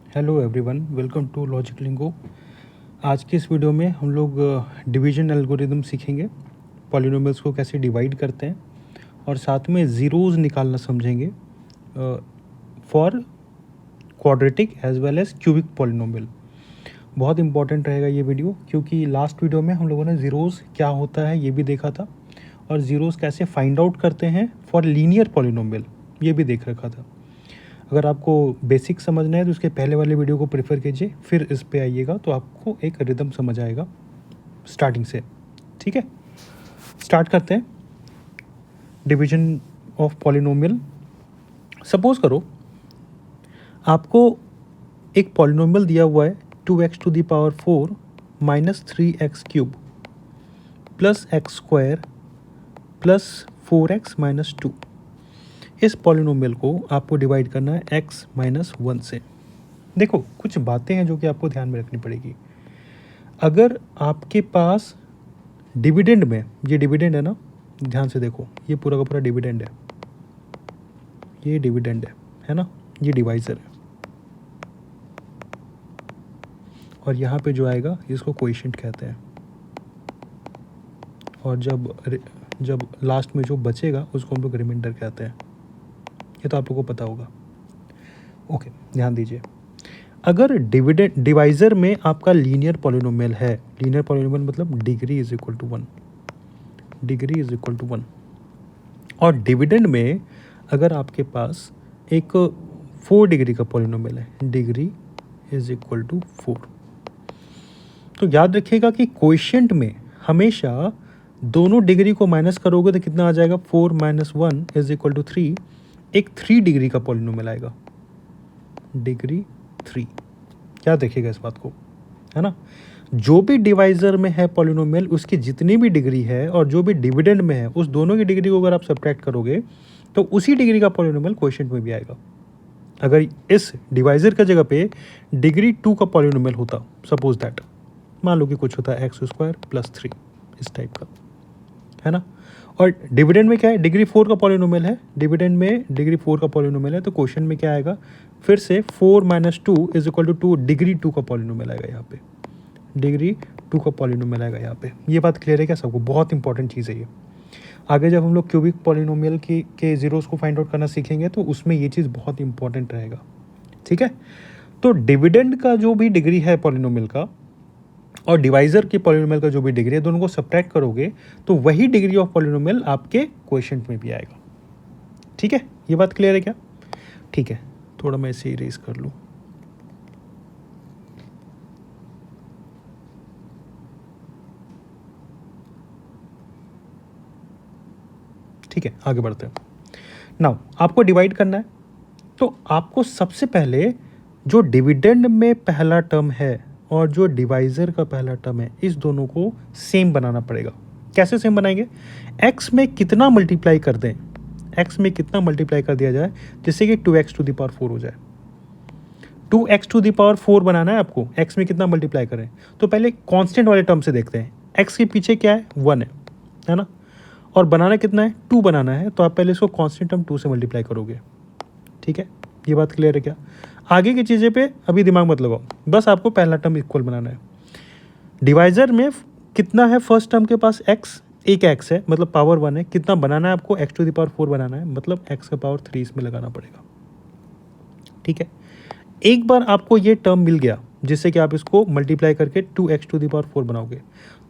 Hello everyone, welcome to Logic Lingo. आज की इस वीडियो में हम लोग डिवीजन एल्गोरिदम सीखेंगे, पॉलिनोमियल्स को कैसे डिवाइड करते हैं और साथ में ज़ीरोज़ निकालना समझेंगे for quadratic as well as cubic polynomial. बहुत इंपॉर्टेंट रहेगा ये वीडियो, क्योंकि लास्ट वीडियो में हम लोगों ने ज़ीरोज़ क्या होता है ये भी देखा था और ज़ीरोज़ कैसे फाइंड आउट करते हैं फॉर लीनियर पॉलिनोमियल ये भी देख रखा था। अगर आपको बेसिक समझना है तो उसके पहले वाले वीडियो को प्रेफर कीजिए, फिर इस पे आइएगा तो आपको एक रिदम समझ आएगा स्टार्टिंग से। ठीक है, स्टार्ट करते हैं। Division of polynomial. सपोज करो आपको एक पॉलिनोमियल दिया हुआ है 2x to the power 4 minus 3x cube plus x square plus 4x minus 2। इस पॉलिनोमियल को आपको डिवाइड करना है x माइनस 1 से। देखो, कुछ बातें हैं जो कि आपको ध्यान में रखनी पड़ेगी। अगर आपके पास डिविडेंड में, ये डिविडेंड है ना, ध्यान से देखो, ये पूरा का पूरा डिविडेंड है, ये डिविडेंड है ना, ये डिवाइज़र है, और यहाँ पे जो आएगा इसको कोएफिशिएंट कहते हैं, और जब लास्ट में जो बचेगा उसको हम लोग रिमाइंडर कहते हैं। ये तो आप लोगों को पता होगा। ओके, ध्यान दीजिए। अगर डिवाइज़र में आपका लीनियर पॉलिनोमियल है, लीनियर पॉलिनोमियल मतलब degree is equal to 1, degree is equal to 1, और डिविडेंड में अगर आपके पास एक 4 डिग्री का पॉलिनोमियल है, डिग्री इज इक्वल टू 4, तो याद रखिएगा कि कोएफिशिएंट में हमेशा दोनों डिग्री को माइनस करोगे तो कितना आ जाएगा, 4 माइनस 1 इज इक्वल टू 3। एक 3 डिग्री का पॉलिनोमियल आएगा, डिग्री 3। याद रखिएगा इस बात को, है ना। जो भी डिवाइज़र में है पॉलिनोमियल, उसकी जितनी भी डिग्री है और जो भी डिविडेंड में है, उस दोनों की डिग्री को अगर आप सब्ट्रैक्ट करोगे तो उसी डिग्री का पॉलिनोमियल कोएफिशिएंट में भी आएगा। अगर इस डिवाइज़र का जगह पे डिग्री 2 का पॉलिनोमियल होता, सपोज दैट, मान लो कि कुछ होता है एक्स स्क्वायर प्लस 3, इस टाइप का, है ना, और डिविडेंड में क्या है, डिग्री 4 का पॉलिनोमियल है, डिविडेंड में डिग्री 4 का पॉलिनोमियल है, तो क्वेश्चन में क्या आएगा, फिर से 4 minus 2 is equal to 2, degree 2 का पॉलिनोमियल आएगा यहाँ पे, डिग्री 2 का पॉलिनोमियल आएगा यहाँ पे। ये बात क्लियर है क्या सबको? बहुत इंपॉर्टेंट चीज़ है ये। आगे जब हम लोग क्यूबिक पॉलिनोमियल के जीरोस को फाइंड आउट करना सीखेंगे तो उसमें ये चीज़ बहुत इंपॉर्टेंट रहेगा। ठीक है, तो डिविडेंड का जो भी डिग्री है पॉलिनोमियल का और डिवाइज़र की पॉलिनोमियल का जो भी डिग्री है, दोनों को सब्ट्रैक्ट करोगे तो वही डिग्री ऑफ पॉलिनोमियल आपके कोएफिशिएंट में भी आएगा। ठीक है, ये बात क्लियर है क्या? ठीक है, थोड़ा मैं इसे इरेज कर लूँ। ठीक है, आगे बढ़ते हैं। नाउ आपको डिवाइड करना है, तो आपको सबसे पहले जो डिविडेंड में पहला टर्म है और जो डिवाइज़र का पहला टर्म है, इस दोनों को सेम बनाना पड़ेगा। कैसे सेम बनाएंगे? x में कितना मल्टीप्लाई कर दें, x में कितना मल्टीप्लाई कर दिया जाए जिससे कि 2x टू द पावर 4 हो जाए। 2x टू द पावर 4 बनाना है आपको, x में कितना मल्टीप्लाई करें, तो पहले कांस्टेंट वाले टर्म से देखते हैं। x के पीछे क्या है, 1 है ना, और बनाना कितना है, 2 बनाना है, तो आप पहले इसको कांस्टेंट टर्म 2 से मल्टीप्लाई करोगे। ठीक है, ये बात क्लियर है क्या? आगे की चीज़ें पे अभी दिमाग मत लगाओ, बस आपको पहला टर्म इक्वल बनाना है। डिवाइज़र में कितना है, फर्स्ट टर्म के पास x, एक x है मतलब पावर 1 है, कितना बनाना है आपको, x टू द पावर 4 बनाना है, मतलब x का पावर 3 इसमें लगाना पड़ेगा। ठीक है, एक बार आपको ये टर्म मिल गया जिससे कि आप इसको मल्टीप्लाई करके 2x टू द पावर 4 बनाओगे,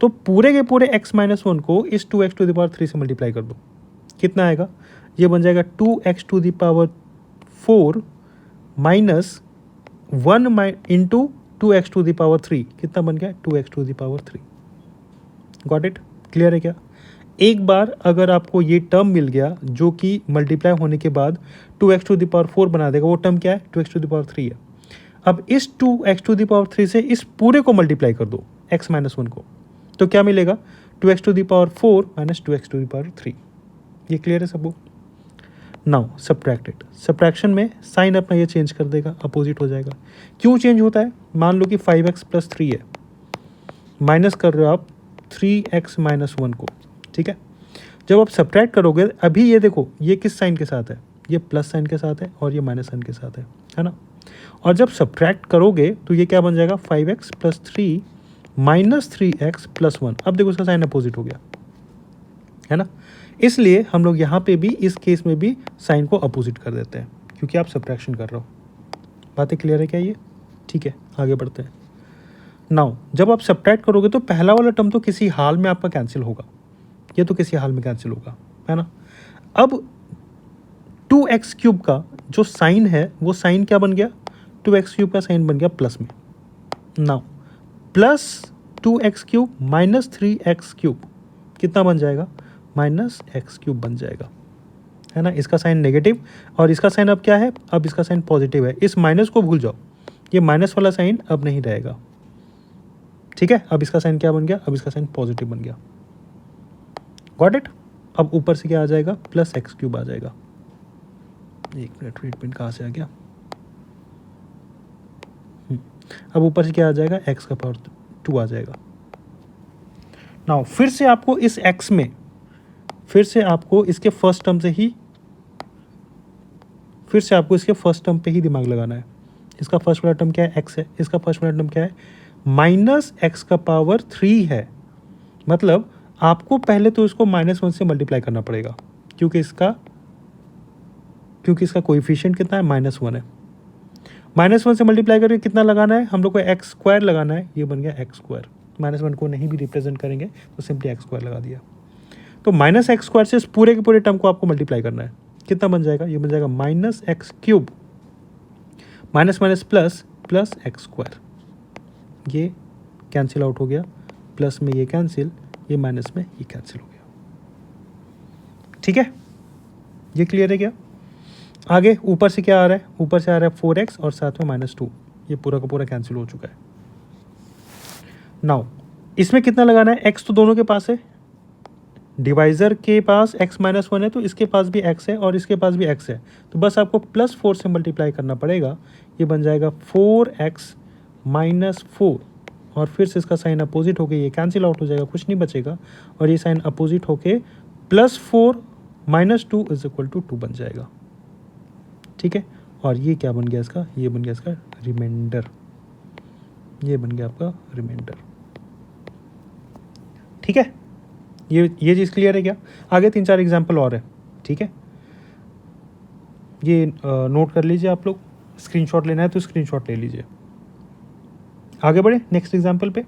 तो पूरे के पूरे x माइनस 1 को इस 2x टू द पावर 3 से मल्टीप्लाई कर दो। कितना आएगा, ये बन जाएगा 2x to the power 4 minus 1 into 2x to the power 3, कितना बन गया, 2x to the power 3। Got it? Clear है क्या? एक बार अगर आपको ये टर्म मिल गया जो कि मल्टीप्लाई होने के बाद 2x टू द पावर 4 बना देगा, वो टर्म क्या है, 2x टू द पावर 3 है। अब इस 2x टू द पावर 3 से इस पूरे को मल्टीप्लाई कर दो, x माइनस 1 को, तो क्या मिलेगा, 2x to the power 4 minus 2x to the power 3। ये क्लियर है सबको? Now subtract it. सब्ट्रैक्शन में साइन अपना ये चेंज कर देगा, अपोजिट हो जाएगा। क्यों चेंज होता है? मान लो कि 5x प्लस 3 है, माइनस कर रहे हो आप 3x माइनस 1 को। ठीक है, जब आप सब्ट्रैक्ट करोगे, अभी ये देखो ये किस साइन के साथ है, ये प्लस साइन के साथ है और ये माइनस साइन के साथ है ना। और जब सब्ट्रैक्ट करोगे तो ये क्या बन जाएगा 5x plus 3 minus 3x plus 1। अब देखो इसका साइन अपोजिट हो गया है ना, इसलिए हम लोग यहाँ पे भी इस केस में भी साइन को अपोजिट कर देते हैं क्योंकि आप सब्ट्रैक्शन कर रहे हो। बातें क्लियर है क्या ये? ठीक है, आगे बढ़ते हैं। नाउ जब आप सब्ट्रैक्ट करोगे तो पहला वाला टर्म तो किसी हाल में आपका कैंसिल होगा, ये तो किसी हाल में कैंसिल होगा, है ना। अब 2x क्यूब का जो साइन है वो साइन क्या बन गया, 2x क्यूब का साइन बन गया प्लस में। Now plus 2x cube minus 3x cube कितना बन जाएगा, माइनस x क्यूब बन जाएगा, है ना। इसका साइन नेगेटिव और इसका साइन अब क्या है, अब इसका साइन पॉजिटिव है। इस माइनस को भूल जाओ, ये माइनस वाला साइन अब नहीं रहेगा, ठीक है। अब इसका साइन क्या बन गया, अब इसका साइन पॉजिटिव बन गया, गॉट इट। अब ऊपर से क्या आ जाएगा, प्लस एक्स क्यूब आ जाएगा। एक मिनट, ट्रीटमेंट कहाँ से आ गया, अब ऊपर से क्या आ जाएगा, एक्स का पावर 2 आ जाएगा। नाउ फिर से आपको इस एक्स में, फिर से आपको इसके फर्स्ट टर्म से ही, फिर से आपको इसके फर्स्ट टर्म पे ही दिमाग लगाना है। इसका फर्स्ट वाला टर्म क्या है, एक्स है। इसका फर्स्ट वाला टर्म क्या है, माइनस एक्स का पावर 3 है। मतलब आपको पहले तो इसको -1 से मल्टीप्लाई करना पड़ेगा क्योंकि इसका कोएफिशिएंट कितना है, -1 है। -1 से मल्टीप्लाई करके कितना लगाना है हम लोग को, एक्स स्क्वायर लगाना है। ये बन गया एक्स स्क्वायर। -1 को नहीं भी रिप्रेजेंट करेंगे तो सिंपली एक्स स्क्वायर लगा दिया। तो माइनस एक्स स्क्वायर से इस पूरे के पूरे टर्म को आपको मल्टीप्लाई करना है। कितना बन जाएगा, ये बन जाएगा minus x cube minus minus plus plus x square. ये कैंसिल आउट हो गया, प्लस में ये कैंसिल, ये माइनस में ये कैंसिल हो गया, ठीक है। ये क्लियर है क्या? आगे ऊपर से क्या आ रहा है, ऊपर से आ रहा है 4x और साथ में -2। ये पूरा का पूरा कैंसिल हो चुका है। नाउ इसमें कितना लगाना है, x तो दोनों के पास है, डिवाइज़र के पास x -1 है तो इसके पास भी x है और इसके पास भी x है, तो बस आपको +4 से मल्टीप्लाई करना पड़ेगा। ये बन जाएगा 4x -4 और फिर से इसका साइन अपोजिट होके ये कैंसिल आउट हो जाएगा, कुछ नहीं बचेगा, और ये साइन अपोजिट होके +4 -2 = 2 बन जाएगा, ठीक है। और ये क्या बन गया इसका, ये बन गया इसका रिमाइंडर, ये बन गया आपका रिमाइंडर, ठीक है। ये चीज़ क्लियर है क्या? आगे 3-4 एग्जाम्पल और है, ठीक है। ये नोट कर लीजिए आप लोग, स्क्रीनशॉट लेना है तो स्क्रीनशॉट ले लीजिए। आगे बढ़े नेक्स्ट एग्जाम्पल पे।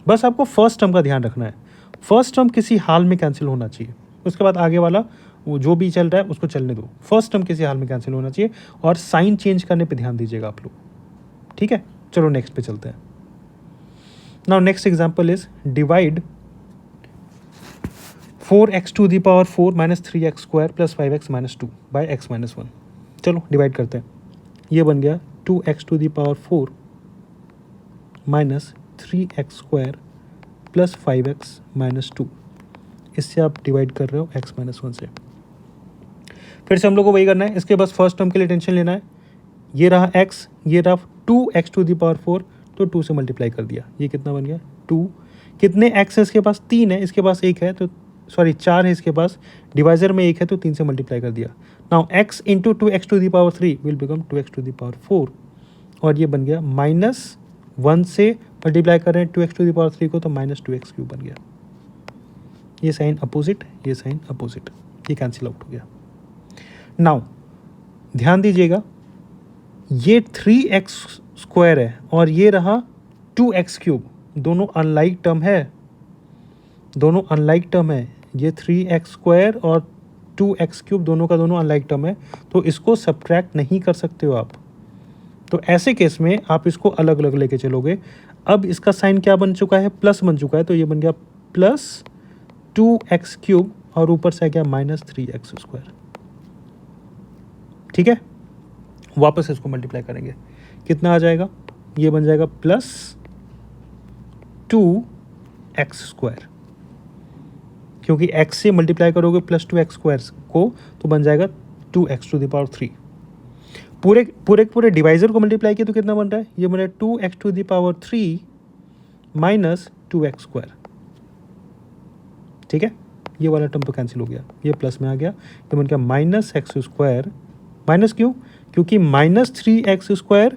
बस आपको फर्स्ट टर्म का ध्यान रखना है, फर्स्ट टर्म किसी हाल में कैंसिल होना चाहिए, उसके बाद आगे वाला वो जो भी चल रहा है उसको चलने दो। फर्स्ट टर्म किसी हाल में कैंसिल होना चाहिए और साइन चेंज करने पे ध्यान दीजिएगा आप लोग, ठीक है। चलो नेक्स्ट पे चलते हैं। Now next example is divide 4x⁴ minus 3x² plus 5x-2 by x-1। चलो डिवाइड करते हैं। ये बन गया 2x⁴ minus 3x² plus 5x-2। इससे आप डिवाइड कर रहे हो x-1 से। फिर से हम लोग को वही करना है, इसके बस फर्स्ट टर्म के लिए टेंशन लेना है। ये रहा x, ये रहा 2x⁴, तो 2 से मल्टीप्लाई कर दिया। ये कितना बन गया 2। कितने x है इसके पास, 3 है, इसके पास 1 है तो 4 है इसके पास, डिवाइजर में 1 है तो 3 से मल्टीप्लाई कर दिया। Now x into 2x⁴ will become 2x⁴, और ये बन गया -1 से मल्टीप्लाई कर रहे हैं 2x⁴ को तो -2x³ बन गया। ये साइन अपोजिट, ये साइन अपोजिट, ये कैंसिल आउट हो गया। नाउ ध्यान दीजिएगा, ये 3x² है और ये रहा 2x³, दोनों अनलाइक टर्म है, दोनों अनलाइक टर्म है। ये 3x² और 2x³ दोनों का दोनों अनलाइक टर्म है, तो इसको सब्ट्रैक्ट नहीं कर सकते हो आप। तो ऐसे केस में आप इसको अलग अलग लेके चलोगे। अब इसका साइन क्या बन चुका है, प्लस बन चुका है, तो ये बन गया +2x³ और ऊपर से आ गया -3x², ठीक है। वापस इसको मल्टीप्लाई करेंगे, कितना आ जाएगा, ये बन जाएगा +2x², क्योंकि x से मल्टीप्लाई करोगे +2x² को तो बन जाएगा 2x⁴। पूरे डिवाइजर को मल्टीप्लाई किया तो कितना बन रहा है, ये बन रहा है 2x⁴ माइनस 2x², ठीक है। ये वाला टर्म तो कैंसिल हो गया, ये प्लस में आ गया, ये बन गया -x²। माइनस क्यों, क्योंकि -3x²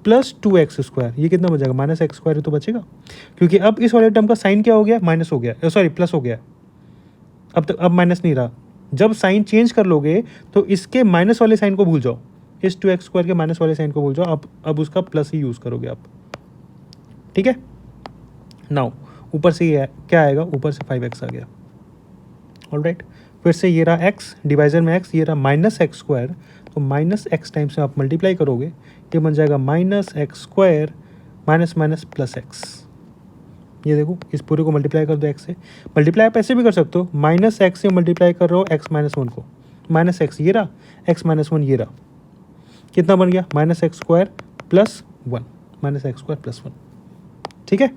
प्लस 2x², ये कितना बचेगा, -x² तो बचेगा, क्योंकि अब इस वाले टर्म का साइन क्या हो गया, माइनस हो गया, सॉरी प्लस हो गया, अब माइनस नहीं रहा। जब साइन चेंज कर लोगे तो इसके माइनस वाले साइन को भूल जाओ, इस 2x² के माइनस वाले साइन को भूल जाओ, अब उसका प्लस ही यूज़ करोगे आप, ठीक है। नाउ ऊपर से ये क्या आएगा, ऊपर से 5x आ गया, ऑलराइट। फिर से ये रहा x, डिवाइजर में x, ये रहा -x², तो -x टाइम से आप मल्टीप्लाई करोगे, ये बन जाएगा -x² minus minus plus x। ये देखो, इस पूरे को मल्टीप्लाई कर दो x से, मल्टीप्लाई आप ऐसे भी कर सकते हो, -x से मल्टीप्लाई कर रहे हो x-1 को, -x ये रहा, x-1 ये रहा, कितना बन गया, -x² प्लस 1, -x² प्लस 1, ठीक है।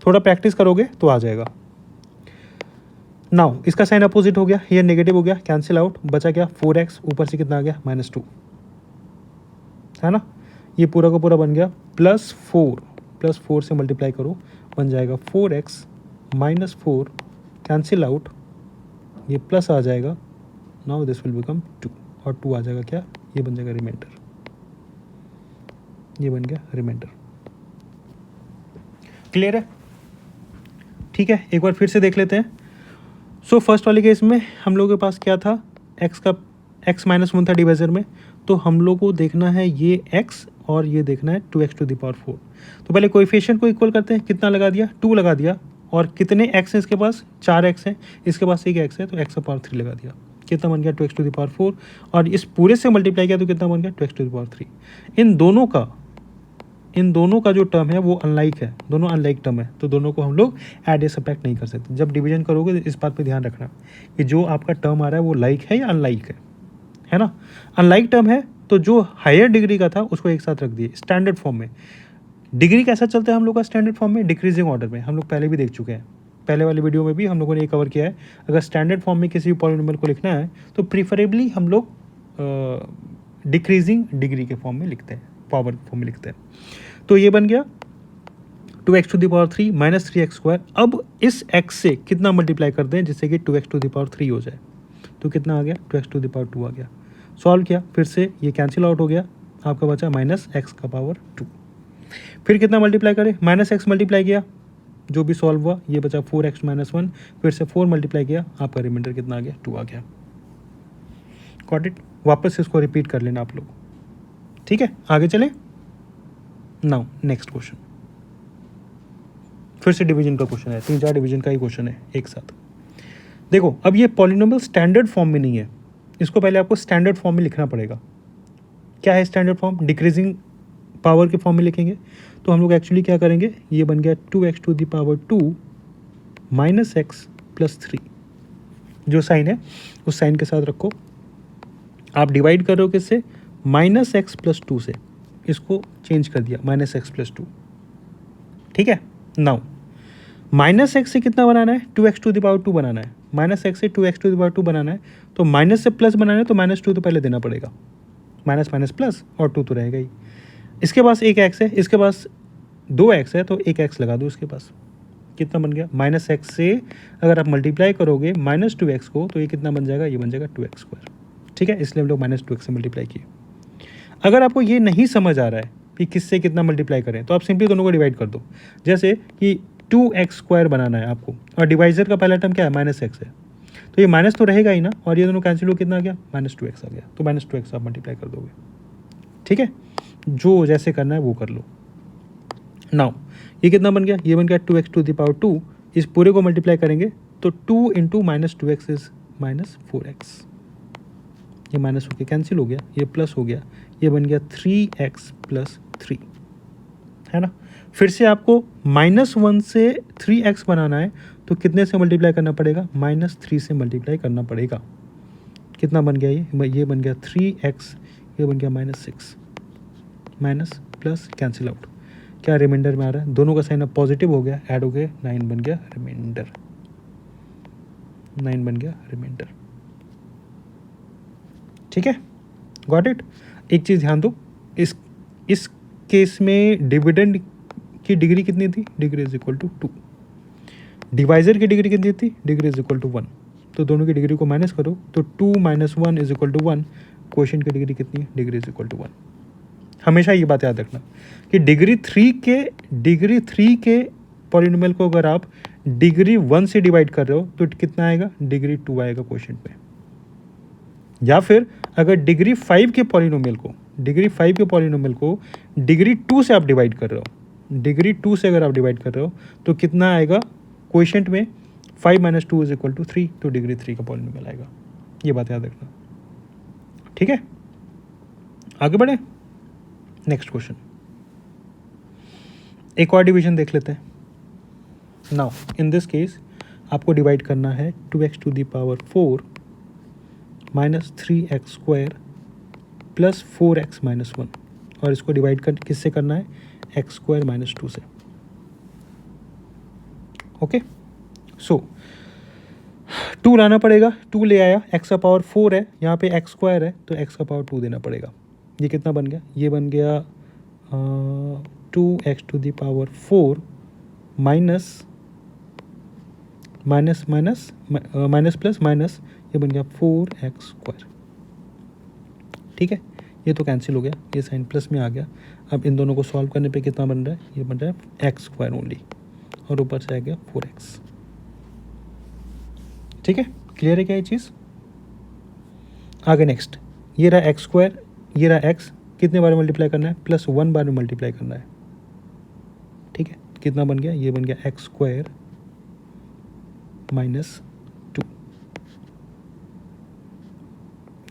थोड़ा प्रैक्टिस करोगे तो आ जाएगा। नाउ इसका साइन अपोजिट हो गया, ये नेगेटिव हो गया, कैंसिल आउट, बचा क्या 4x, ऊपर से कितना आ गया -2, है ना। ये पूरा का पूरा बन गया +4 से मल्टीप्लाई करो, बन जाएगा 4x -4, कैंसिल आउट, ये प्लस आ जाएगा, नाउ दिस विल बिकम 2, और 2 आ जाएगा क्या, ये बन जाएगा रिमाइंडर, ये बन गया रिमाइंडर। क्लियर है, ठीक है। एक बार फिर से देख लेते हैं। सो फर्स्ट वाले केस में हम लोगों के पास क्या था, x-1 था डिवाइजर में, तो हम लोग को देखना है ये x और ये देखना है 2x⁴। तो पहले कोएफिशिएंट को इक्वल करते हैं, कितना लगा दिया, 2 लगा दिया, और कितने x है इसके पास, 4x है, इसके पास 1 x है, तो x⁴ लगा दिया, कितना बन गया 2x⁴, और इस पूरे से मल्टीप्लाई किया तो कितना बन गया 2x⁴। इन दोनों का जो टर्म है वो अनलाइक है, दोनों अनलाइक टर्म है, तो दोनों को हम लोग ऐड या सब्ट्रैक्ट नहीं कर सकते। जब डिवीजन करोगे तो इस बात पे ध्यान रखना कि जो आपका टर्म आ रहा है वो लाइक है या अनलाइक है ना। अनलाइक टर्म है तो जो हायर डिग्री का था उसको एक साथ रख दिए स्टैंडर्ड फॉर्म में। डिग्री कैसा चलता है हम लोग का स्टैंडर्ड फॉर्म में, डिक्रीजिंग ऑर्डर में, हम लोग पहले भी देख चुके हैं, पहले वाली वीडियो में भी हम लोगों ने ये कवर किया है। अगर स्टैंडर्ड फॉर्म में किसी भी पॉलिनोमियल को लिखना है तो प्रीफरेबली हम लोग डिक्रीजिंग डिग्री के फॉर्म में लिखते हैं, पावर फॉर्म में लिखते हैं। तो ये बन गया 2x⁴ माइनस 3x²। अब इस x से कितना मल्टीप्लाई कर दें जिससे कि 2x⁴ हो जाए, तो कितना आ गया 2x⁴ आ गया। सॉल्व किया, फिर से ये कैंसिल आउट हो गया, आपका बचा -x⁻²। फिर कितना मल्टीप्लाई करें, -x मल्टीप्लाई किया, जो भी सॉल्व हुआ ये बचा 4x - 1, फिर से 4 मल्टीप्लाई किया, आपका रिमाइंडर कितना आ गया 2 आ गया। Got it. वापस इसको रिपीट कर लेना आप लोग, ठीक है। आगे चले। नाउ नेक्स्ट क्वेश्चन, फिर से डिवीजन का क्वेश्चन है, 3-4 डिवीजन का ही क्वेश्चन है एक साथ। देखो अब ये पॉलिनोमियल स्टैंडर्ड फॉर्म में नहीं है, इसको पहले आपको स्टैंडर्ड फॉर्म में लिखना पड़ेगा। क्या है स्टैंडर्ड फॉर्म, डिक्रीजिंग पावर के फॉर्म में लिखेंगे। तो हम लोग एक्चुअली क्या करेंगे, ये बन गया 2x⁴ माइनस x प्लस 3, जो साइन है उस साइन के साथ रखो। आप डिवाइड कर रहे हो किससे, -x + 2 से, इसको चेंज कर दिया -x + 2, ठीक है। नाउ -x से कितना बनाना है, 2x⁴ बनाना है, -x से 2x⁴ बनाना है, तो माइनस से प्लस बनाना है तो -2 तो पहले देना पड़ेगा, माइनस माइनस प्लस, और 2 तो रहेगा ही। इसके पास एक x है, इसके पास 2x है, तो एक x लगा दो इसके पास, कितना बन गया -x से अगर आप मल्टीप्लाई करोगे -2x को तो ये कितना बन जाएगा, ये बन जाएगा 2x², ठीक है। इसलिए हम लोग -2x से मल्टीप्लाई किए। अगर आपको ये नहीं समझ आ रहा है कि किससे कितना मल्टीप्लाई करें तो आप सिंपली दोनों को डिवाइड कर दो। जैसे कि 2x² बनाना है आपको और डिवाइजर का पहला टर्म क्या है -x है, तो ये माइनस तो रहेगा ही ना, और ये दोनों कैंसिल हो कितना आ गया -2x आ गया, तो -2x आप मल्टीप्लाई कर दोगे, ठीक है। जो जैसे करना है वो कर लो। नाउ ये कितना बन गया, ये बन गया 2x⁴। इस पूरे को मल्टीप्लाई करेंगे तो 2 × -2x इज -4x, ये माइनस हो गया कैंसिल हो गया, ये प्लस हो गया, ये बन गया 3x + 3, है ना। फिर से आपको -1 से 3x बनाना है तो कितने से मल्टीप्लाई करना पड़ेगा, -3 से मल्टीप्लाई करना पड़ेगा। कितना बन गया ये बन गया 3x, ये बन गया -6, माइनस प्लस कैंसिल आउट, क्या रिमाइंडर में आ रहा है, दोनों का साइन अब पॉजिटिव हो गया, ऐड हो गया, 9 बन गया रिमाइंडर, 9 बन गया रिमाइंडर, ठीक है। Got it. एक चीज़ ध्यान दो, इस केस में डिविडेंड की डिग्री कितनी थी, degree is equal to 2, divisor की डिग्री कितनी थी, डिग्री इज इक्वल टू 1, तो दोनों की डिग्री को माइनस करो तो 2 - 1 इज इक्वल टू 1, क्वोशिएंट की डिग्री कितनी है, डिग्री इज इक्वल टू 1। हमेशा ये बात याद रखना कि डिग्री 3 के पॉलिनोमियल को अगर आप डिग्री 1 से डिवाइड कर रहे हो तो कितना आएगा, डिग्री 2 आएगा क्वोशिएंट में। या फिर अगर डिग्री 5 के पॉलिनोमियल को डिग्री 2 से आप डिवाइड कर रहे हो, डिग्री 2 से अगर आप डिवाइड कर रहे हो तो कितना आएगा क्वोशिएंट में, 5 - 2 इज इक्वल टू 3, तो डिग्री 3 का पॉलिनोमियल आएगा। ये बात याद रखना, ठीक है। आगे बढ़े, नेक्स्ट क्वेश्चन, एक और डिवीजन देख लेते हैं। नाउ इन दिस केस आपको डिवाइड करना है 2x to the power 4 minus 3x square plus 4x minus 1, और इसको डिवाइड किससे करना है, x स्क्वायर माइनस 2 से। ओके, सो 2 लाना पड़ेगा, 2 ले आया, x का पावर 4 है, यहाँ पे x स्क्वायर है तो x का पावर 2 देना पड़ेगा। ये कितना बन गया, ये बन गया 2x to the power 4 minus plus minus, ये बन गया 4x स्क्वायर। ठीक है, ये तो कैंसिल हो गया, ये साइन प्लस में आ गया। अब इन दोनों को सॉल्व करने पे कितना बन रहा है, ये बन रहा है x स्क्वायर ओनली, और ऊपर से आ गया 4x। ठीक है, क्लियर है क्या ये चीज़। आगे नेक्स्ट, ये रहा x स्क्वायर, ये रहा x, कितने बार मल्टीप्लाई करना है, प्लस 1 बार में मल्टीप्लाई करना है। ठीक है, कितना बन गया, ये बन गया x स्क्वायर माइनस 2,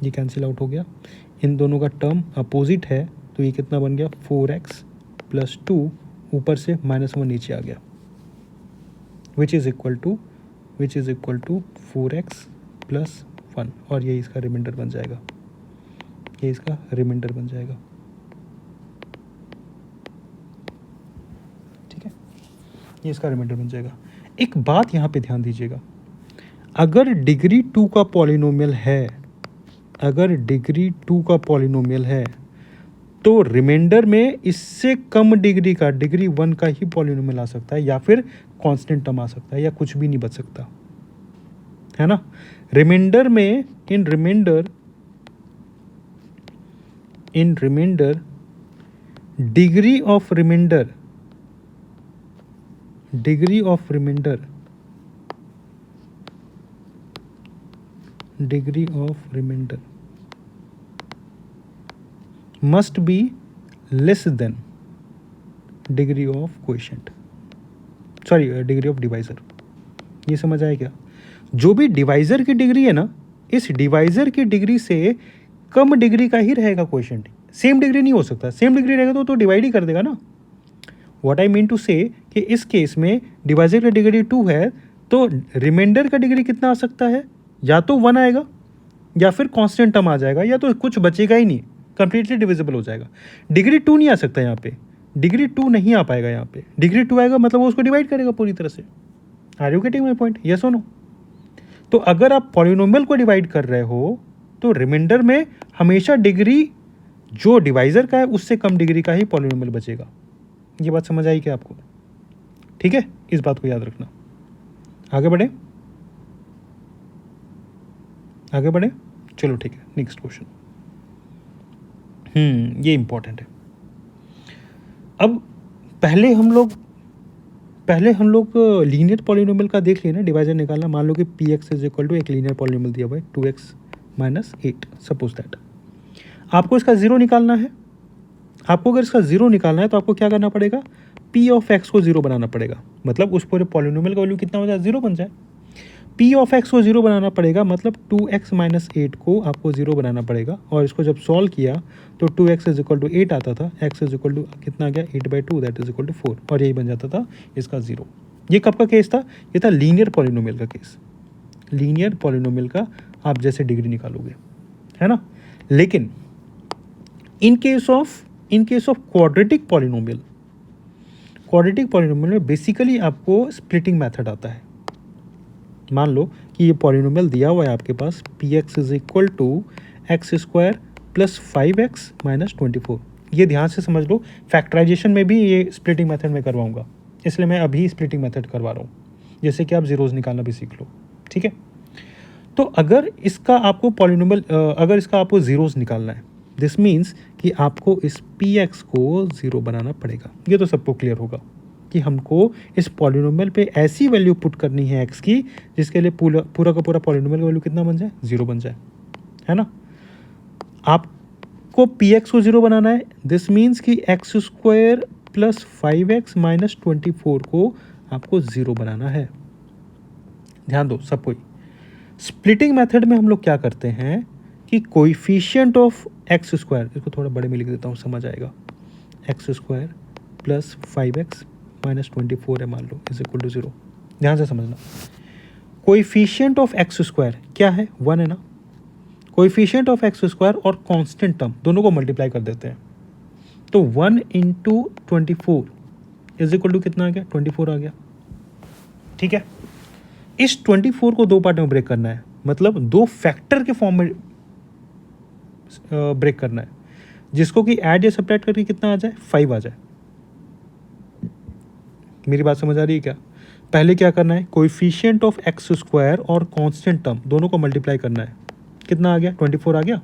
ये कैंसिल आउट हो गया। इन दोनों का टर्म अपोजिट है तो ये कितना बन गया, 4x प्लस 2, ऊपर से -1 नीचे आ गया, which is equal to 4x plus 1, और ये इसका रिमाइंडर बन जाएगा, ये इसका रिमाइंडर बन जाएगा। ठीक है, ये इसका रिमाइंडर बन जाएगा। एक बात यहाँ पे ध्यान दीजिएगा, अगर डिग्री 2 का पॉलिनोमियल है, तो रिमाइंडर में इससे कम डिग्री का, डिग्री 1 का ही पॉलिनोमियल आ सकता है, या फिर कांस्टेंट टर्म आ सकता है, या कुछ भी नहीं बच सकता है ना। रिमाइंडर में in remainder degree of remainder must be less than degree of quotient, degree of divisor. ये समझ आया क्या, जो भी डिवाइजर की डिग्री है ना, इस डिवाइजर की डिग्री से कम डिग्री का ही रहेगा क्वोशिएंट। सेम डिग्री नहीं हो सकता, सेम डिग्री रहेगा तो डिवाइड ही कर देगा ना। व्हाट आई मीन टू से कि इस केस में डिवाइजर की डिग्री 2 है तो रिमाइंडर का डिग्री कितना आ सकता है, या तो 1 आएगा, या फिर कांस्टेंट टर्म आ जाएगा, या तो कुछ बचेगा ही नहीं, कंप्लीटली डिविजिबल हो जाएगा। डिग्री 2 नहीं आ सकता यहाँ पे, डिग्री 2 नहीं आ पाएगा यहाँ पे। डिग्री 2 आएगा मतलब वो उसको डिवाइड करेगा पूरी तरह से। Are you getting my point, yes और नो। तो अगर आप पॉलिनोमियल को डिवाइड कर रहे हो तो रिमाइंडर में हमेशा डिग्री जो डिवाइजर का है उससे कम डिग्री का ही पॉलिनोमियल बचेगा। ये बात समझ आई क्या आपको, ठीक है, इस बात को याद रखना। आगे बढ़े, चलो ठीक है, नेक्स्ट क्वेश्चन। ये इंपॉर्टेंट है। अब पहले हम लोग लीनियर पॉलिनोमियल का देख लेना, डिवाइजर निकालना। मान लो कि px इज इक्वल टू एक लीनियर पॉलिनोमियल दिया हुआ है 2x माइनस 8, सपोज दैट। आपको इसका जीरो निकालना है। आपको अगर इसका जीरो निकालना है तो आपको क्या करना पड़ेगा, p ऑफ x को जीरो बनाना पड़ेगा। मतलब उस पूरे पॉलिनोमियल का वैल्यू कितना हो जाए, जीरो बन जाए। p ऑफ x को जीरो बनाना पड़ेगा, मतलब 2x माइनस 8 को आपको जीरो बनाना पड़ेगा। और इसको जब सॉल्व किया तो 2x इज इक्वल टू 8 आता था, x इज इक्वल टू कितना आ गया 8/2, दैट इज इक्वल टू 4, और यही बन जाता था इसका जीरो। ये कब का केस था, ये था लीनियर पॉलिनोमियल का केस। लीनियर पॉलिनोमियल का आप जैसे डिग्री निकालोगे, है ना। लेकिन in case of quadratic polynomial में बेसिकली आपको स्प्लिटिंग मेथड आता है। मान लो कि ये पॉलिनोमियल दिया हुआ है आपके पास, px is equal to x square plus 5x minus 24। ये ध्यान से समझ लो, फैक्टराइजेशन में भी ये स्प्लिटिंग मेथड में करवाऊंगा, इसलिए मैं अभी स्प्लिटिंग मेथड करवा रहा हूँ, जैसे कि आप जीरोज निकालना भी सीख लो, ठीक है। तो अगर इसका आपको पॉलिनोमियल अगर इसका आपको ज़ीरोस निकालना है, दिस मीन्स कि आपको इस पी एक्स को ज़ीरो बनाना पड़ेगा। ये तो सबको क्लियर होगा कि हमको इस पॉलिनोमियल पे ऐसी वैल्यू पुट करनी है एक्स की जिसके लिए पूरा का पूरा पॉलिनोमियल वैल्यू कितना बन जाए, ज़ीरो बन जाए, है ना। आपको पी एक्स को ज़ीरो बनाना है, दिस मीन्स कि x square plus 5x minus 24 को आपको ज़ीरो बनाना है। ध्यान दो सब कोई, स्प्लिटिंग मेथड में हम लोग क्या करते हैं कि कोएफिशिएंट ऑफ एक्स स्क्वायर, इसको थोड़ा बड़े में लिख देता हूँ समझ आएगा, x square plus 5x minus 24 है मान लो इज इक्वल टू 0। ध्यान से समझना, कोएफिशिएंट ऑफ एक्स स्क्वायर क्या है, 1 है ना। कोएफिशिएंट ऑफ एक्स स्क्वायर और कांस्टेंट टर्म दोनों को मल्टीप्लाई कर देते हैं, तो 1 इंटू 24 इज इक्वल टू कितना आ गया, 24 आ गया। ठीक है, इस 24 को दो पार्ट में ब्रेक करना है, मतलब दो फैक्टर के फॉर्म में ब्रेक करना है, जिसको कि ऐड या सब्ट्रैक्ट करके कितना आ जाए, 5 आ जाए। मेरी बात समझ आ रही है क्या। पहले क्या करना है, कोएफिशिएंट ऑफ एक्स स्क्वायर और कांस्टेंट टर्म दोनों को मल्टीप्लाई करना है, कितना आ गया, 24 आ गया।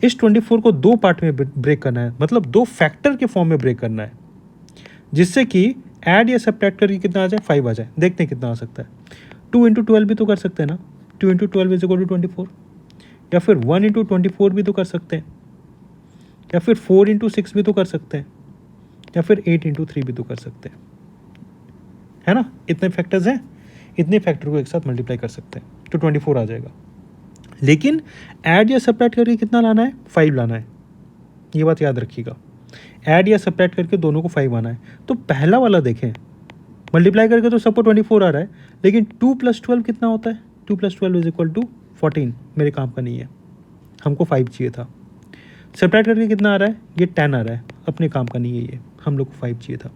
इस 24 को दो पार्ट में ब्रेक करना है, मतलब दो फैक्टर के फॉर्म में ब्रेक करना है, जिससे कि ऐड या सब्ट्रैक्ट करके कितना आ जाए, 5 आ जाए। देखते हैं कितना आ सकता है। 2 इंटू 12 भी तो कर सकते हैं ना, 2 इंटू 12 इज इक्वल टू 24, या फिर 1 इंटू 24 भी तो कर सकते हैं, या फिर 4 इंटू 6 भी तो कर सकते हैं, या फिर 8 इंटू 3 भी तो कर सकते हैं, है ना। इतने फैक्टर्स हैं, इतने फैक्टर को एक साथ मल्टीप्लाई कर सकते हैं तो 24 आ जाएगा। लेकिन ऐड या सब्ट्रैक्ट करके कितना लाना है, 5 लाना है, ये बात याद रखिएगा। ऐड या सब्ट्रैक्ट करके दोनों को 5 आना है। तो पहला वाला देखें, मल्टीप्लाई करके तो सबको 24 आ रहा है, लेकिन 2 + 12 कितना होता है, 2 + 12 इज इक्वल टू 14। मेरे काम का नहीं है, हमको 5 चाहिए था। सब्ट्रैक्ट करके कितना आ रहा है, ये 10 आ रहा है, अपने काम का नहीं है ये, हम लोग को 5 चाहिए था।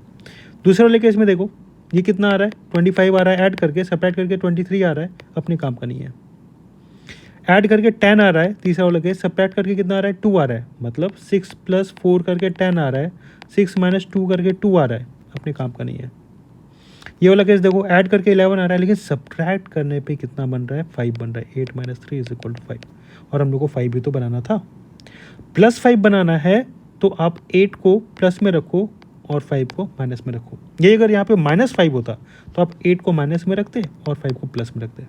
दूसरे वाले केस में देखो, ये कितना आ रहा है, 25 आ रहा है, ऐड करके सब्ट्रैक्ट करके 23 आ रहा है, अपने काम का नहीं है। ऐड करके 10 आ रहा है, तीसरा वाला केस सब्ट्रैक्ट करके कितना आ रहा है, 2 आ रहा है, मतलब 6 + 4 करके 10 आ रहा है, 6 - 2 करके 2 आ रहा है, अपने काम का नहीं है। ये वाला केस देखो, ऐड करके 11 आ रहा है, लेकिन सब्ट्रैक्ट करने पे कितना बन रहा है, 5 बन रहा है। 8 - 3 इज इक्वल टू 5, और हम लोग को 5 भी तो बनाना था। +5 बनाना है तो आप 8 को प्लस में रखो और 5 को माइनस में रखो। ये अगर यहाँ पे -5 होता तो आप 8 को माइनस में रखते और 5 को प्लस में रखते,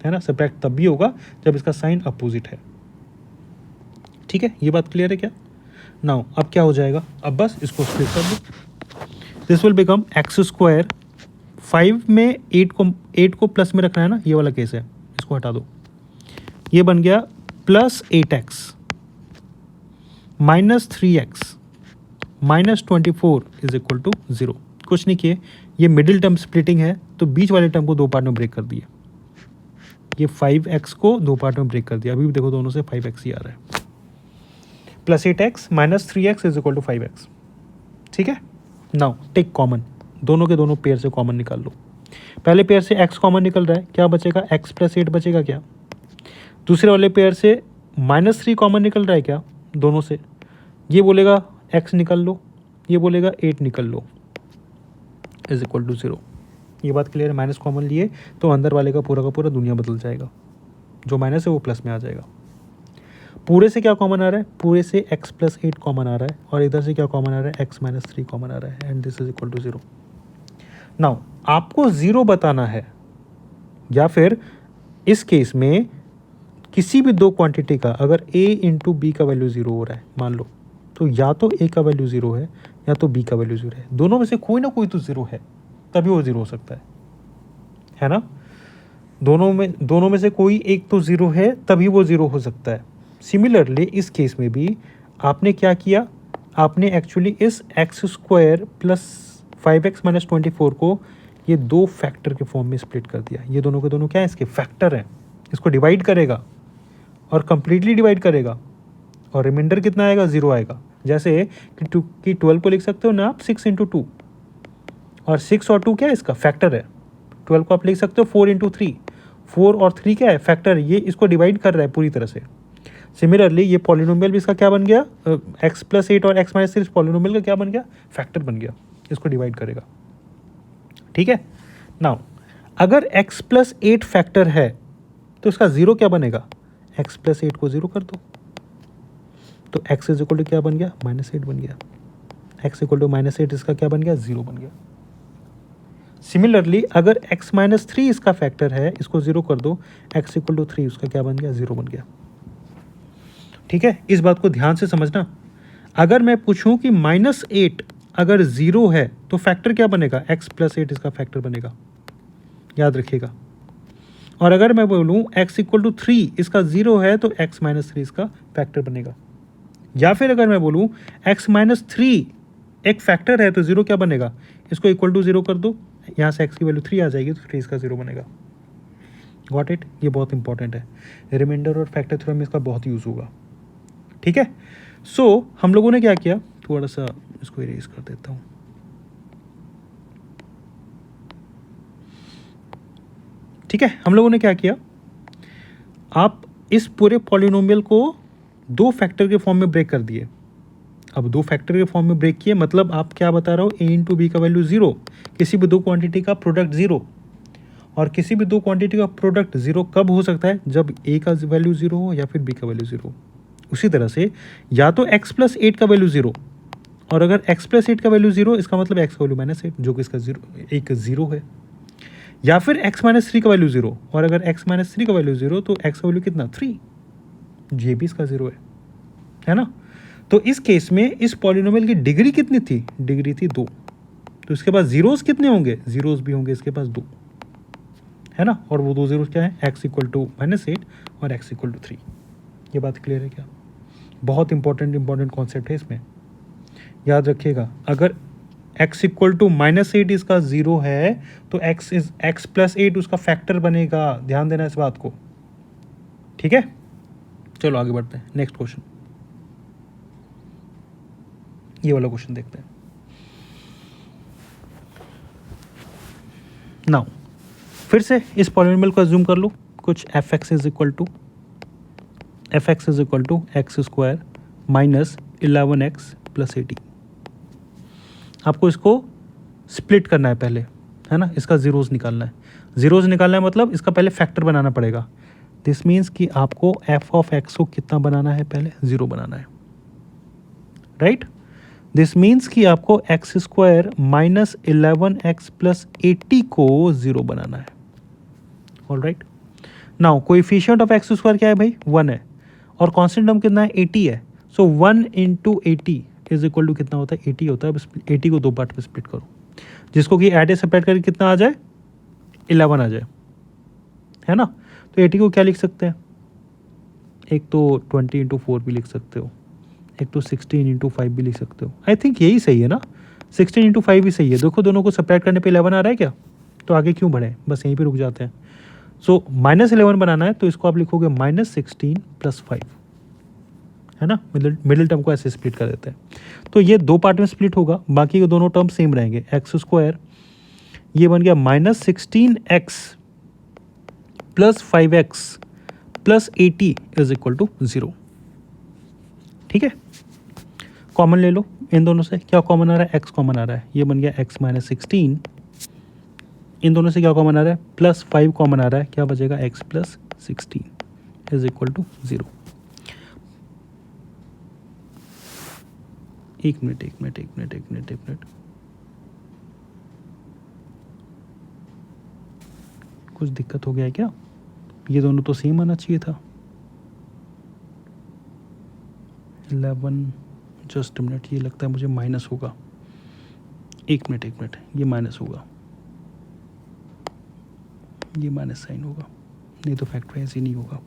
है ना। सब्ट्रैक्ट तब भी होगा जब इसका साइन अपोजिट है। ठीक है, ये बात क्लियर है क्या। नाउ अब क्या हो जाएगा, अब बस इसको स्प्लिट कर दो, this will become x square. 5 में 8 को प्लस में रखना है ना, ये वाला केस है, इसको हटा दो। ये बन गया +8x -3x -24 is equal to 0। कुछ नहीं किए, ये मिडिल टर्म स्प्लिटिंग है, तो बीच वाले टर्म को दो पार्ट में ब्रेक कर दिया। ये 5x को दो पार्ट में ब्रेक कर दिया, अभी भी देखो दोनों से 5x ही आ रहा है। +8x -3x is equal to 5x। ठीक है, नाउ टेक कॉमन, दोनों के दोनों पेयर से कॉमन निकाल लो। पहले पेयर से x कॉमन निकल रहा है, क्या बचेगा, x + 8 बचेगा क्या। दूसरे वाले पेयर से -3 कॉमन निकल रहा है क्या, दोनों से। ये बोलेगा x निकल लो, ये बोलेगा 8 निकल लो, इज इक्वल टू 0। ये बात क्लियर है। माइनस कॉमन लिए तो अंदर वाले का पूरा दुनिया बदल जाएगा, जो माइनस है वो प्लस में आ जाएगा। पूरे से क्या कॉमन आ रहा है, पूरे से x + 8 कॉमन आ रहा है, और इधर से क्या कॉमन आ रहा है, x - 3 कॉमन आ रहा है, and this is equal to 0। Now आपको 0 बताना है, या फिर इस केस में किसी भी दो क्वांटिटी का अगर a इंटू बी का वैल्यू 0 हो रहा है मान लो, तो या तो a का वैल्यू 0 है या तो b का वैल्यू 0 है, दोनों में से कोई ना कोई तो 0 है, तभी वो 0 हो सकता है ना। दोनों में से कोई एक तो 0 है, तभी वो 0 हो सकता है। सिमिलरली इस केस में भी आपने क्या किया, आपने एक्चुअली इस x² + 5x - 24 को ये दो फैक्टर के फॉर्म में स्प्लिट कर दिया। ये दोनों के दोनों क्या है, इसके फैक्टर हैं। इसको डिवाइड करेगा और कंप्लीटली डिवाइड करेगा, और रिमाइंडर कितना आएगा, 0 आएगा। जैसे कि 12 को लिख सकते हो ना आप 6 × 2, और 6 और 2 क्या है, इसका फैक्टर है। 12 को आप लिख सकते हो 4 × 3, 4 और 3 क्या है, फैक्टर। ये इसको डिवाइड कर रहा है पूरी तरह से। सिमिलरली ये पॉलिनोमियल भी इसका क्या बन गया, x + 8 और x - 3 पॉलिनोमियल का क्या बन गया, फैक्टर बन गया, इसको डिवाइड करेगा। ठीक है, नाउ अगर x + 8 फैक्टर है तो इसका ज़ीरो क्या बनेगा, x प्लस 8 को ज़ीरो कर दो, तो x इज इक्वल टू क्या बन गया, -8 बन गया। x इक्वल टू -8 इसका क्या बन गया, 0 बन गया। सिमिलरली अगर x माइनस 3 इसका फैक्टर है, इसको 0 कर दो, x इक्वल टू 3 उसका क्या बन गया, 0 बन गया। ठीक है, इस बात को ध्यान से समझना। अगर मैं पूछूं कि -8 अगर 0 है तो फैक्टर क्या बनेगा, x प्लस 8 इसका फैक्टर बनेगा, याद रखिएगा। और अगर मैं बोलूं x इक्वल टू 3 इसका 0 है तो x माइनस 3 इसका फैक्टर बनेगा। या फिर अगर मैं बोलूं x माइनस 3 एक फैक्टर है तो 0 क्या बनेगा, इसको इक्वल टू 0 कर दो, यहाँ से x की वैल्यू 3 आ जाएगी तो 3 इसका 0 बनेगा। गॉट इट, ये बहुत इंपॉर्टेंट है, रिमाइंडर और फैक्टर थ्योरम में इसका बहुत यूज़ होगा। ठीक है, सो हम लोगों ने क्या किया, थोड़ा सा इसको इरेज कर देता हूँ। ठीक है, हम लोगों ने क्या किया, आप इस पूरे पॉलिनोमियल को दो फैक्टर के फॉर्म में ब्रेक कर दिए। अब दो फैक्टर के फॉर्म में ब्रेक किए मतलब आप क्या बता रहे हो, a इंटू बी का वैल्यू 0, किसी भी दो क्वांटिटी का प्रोडक्ट 0, और किसी भी दो क्वांटिटी का प्रोडक्ट 0 कब हो सकता है, जब a का वैल्यू 0 हो या फिर b का वैल्यू 0 हो। उसी तरह से या तो x प्लस 8 का वैल्यू 0, और अगर x प्लस 8 का वैल्यू 0 इसका मतलब x का वैल्यू -8 जो कि इसका 0 है, या फिर x माइनस 3 का वैल्यू 0, और अगर x माइनस 3 का वैल्यू 0 तो x का वैल्यू कितना, 3, ये भी इसका 0 है ना। तो इस केस में इस पॉलिनोमियल की डिग्री कितनी थी, डिग्री थी 2, तो इसके पास जीरोस कितने होंगे, जीरोस भी होंगे इसके पास 2, है ना। और वो दो जीरोस क्या है, x इक्वल टू -8 और x इक्वल टू 3। ये बात क्लियर है क्या, बहुत इंपॉर्टेंट कॉन्सेप्ट है, इसमें याद रखिएगा। अगर x इक्वल टू -8 इसका 0 है तो x प्लस 8 उसका फैक्टर बनेगा, ध्यान देना इस बात को। ठीक है, चलो आगे बढ़ते हैं, नेक्स्ट क्वेश्चन, ये वाला क्वेश्चन देखते हैं। नाउ फिर से इस पॉलिनोमियल को अज्यूम कर लो, कुछ f(x) is equal to x square minus 11x plus 80। आपको इसको स्प्लिट करना है पहले, है ना, इसका जीरोस निकालना है। जीरोस निकालना है मतलब इसका पहले फैक्टर बनाना पड़ेगा। दिस मीन्स कि आपको f ऑफ x को कितना बनाना है, पहले 0 बनाना है, राइट। दिस मीन्स कि आपको x square minus 11x plus 80 को 0 बनाना है। All right, now coefficient of x square क्या है भाई, 1 है, और कांस्टेंट टर्म कितना है, 80 है। सो 1 इंटू 80 इज इक्वल टू कितना होता है, 80 होता है। 80 को दो पार्ट में स्प्लिट करो, जिसको कि ऐड सेपरेट करके कितना आ जाए, 11 आ जाए, है ना। तो 80 को क्या लिख सकते हैं, एक तो 20 इंटू 4 भी लिख सकते हो, एक तो 16 इंटू 5 भी लिख सकते हो। आई थिंक यही सही है ना, 16 इंटू 5 भी सही है। देखो दोनों को सेपरेट करने पे 11 आ रहा है क्या, तो आगे क्यों बढ़े, बस यहीं पे रुक जाते हैं। सो -11 बनाना है तो इसको आप लिखोगे -16 प्लस 5, है ना। मिडिल टर्म को ऐसे स्प्लिट कर देते हैं, तो ये दो पार्ट में स्प्लिट होगा, बाकी के दोनों टर्म सेम रहेंगे। एक्स स्क्वायर ये बन गया -16x plus 5x plus 80 is equal to 0। ठीक है, कॉमन ले लो इन दोनों से, क्या कॉमन आ रहा है, x कॉमन आ रहा है, ये बन गया x माइनस 16। इन दोनों से क्या कॉमन आ रहा है, प्लस 5 कॉमन आ रहा है, क्या बचेगा, x plus 16 is equal to 0। एक मिनट, कुछ दिक्कत हो गया है क्या, ये दोनों तो सेम आना चाहिए था। 11 जस्ट मिनट, ये लगता है मुझे माइनस होगा, एक मिनट, ये माइनस होगा, ये माइनस साइन होगा, नहीं तो फैक्टराइज ही नहीं होगा,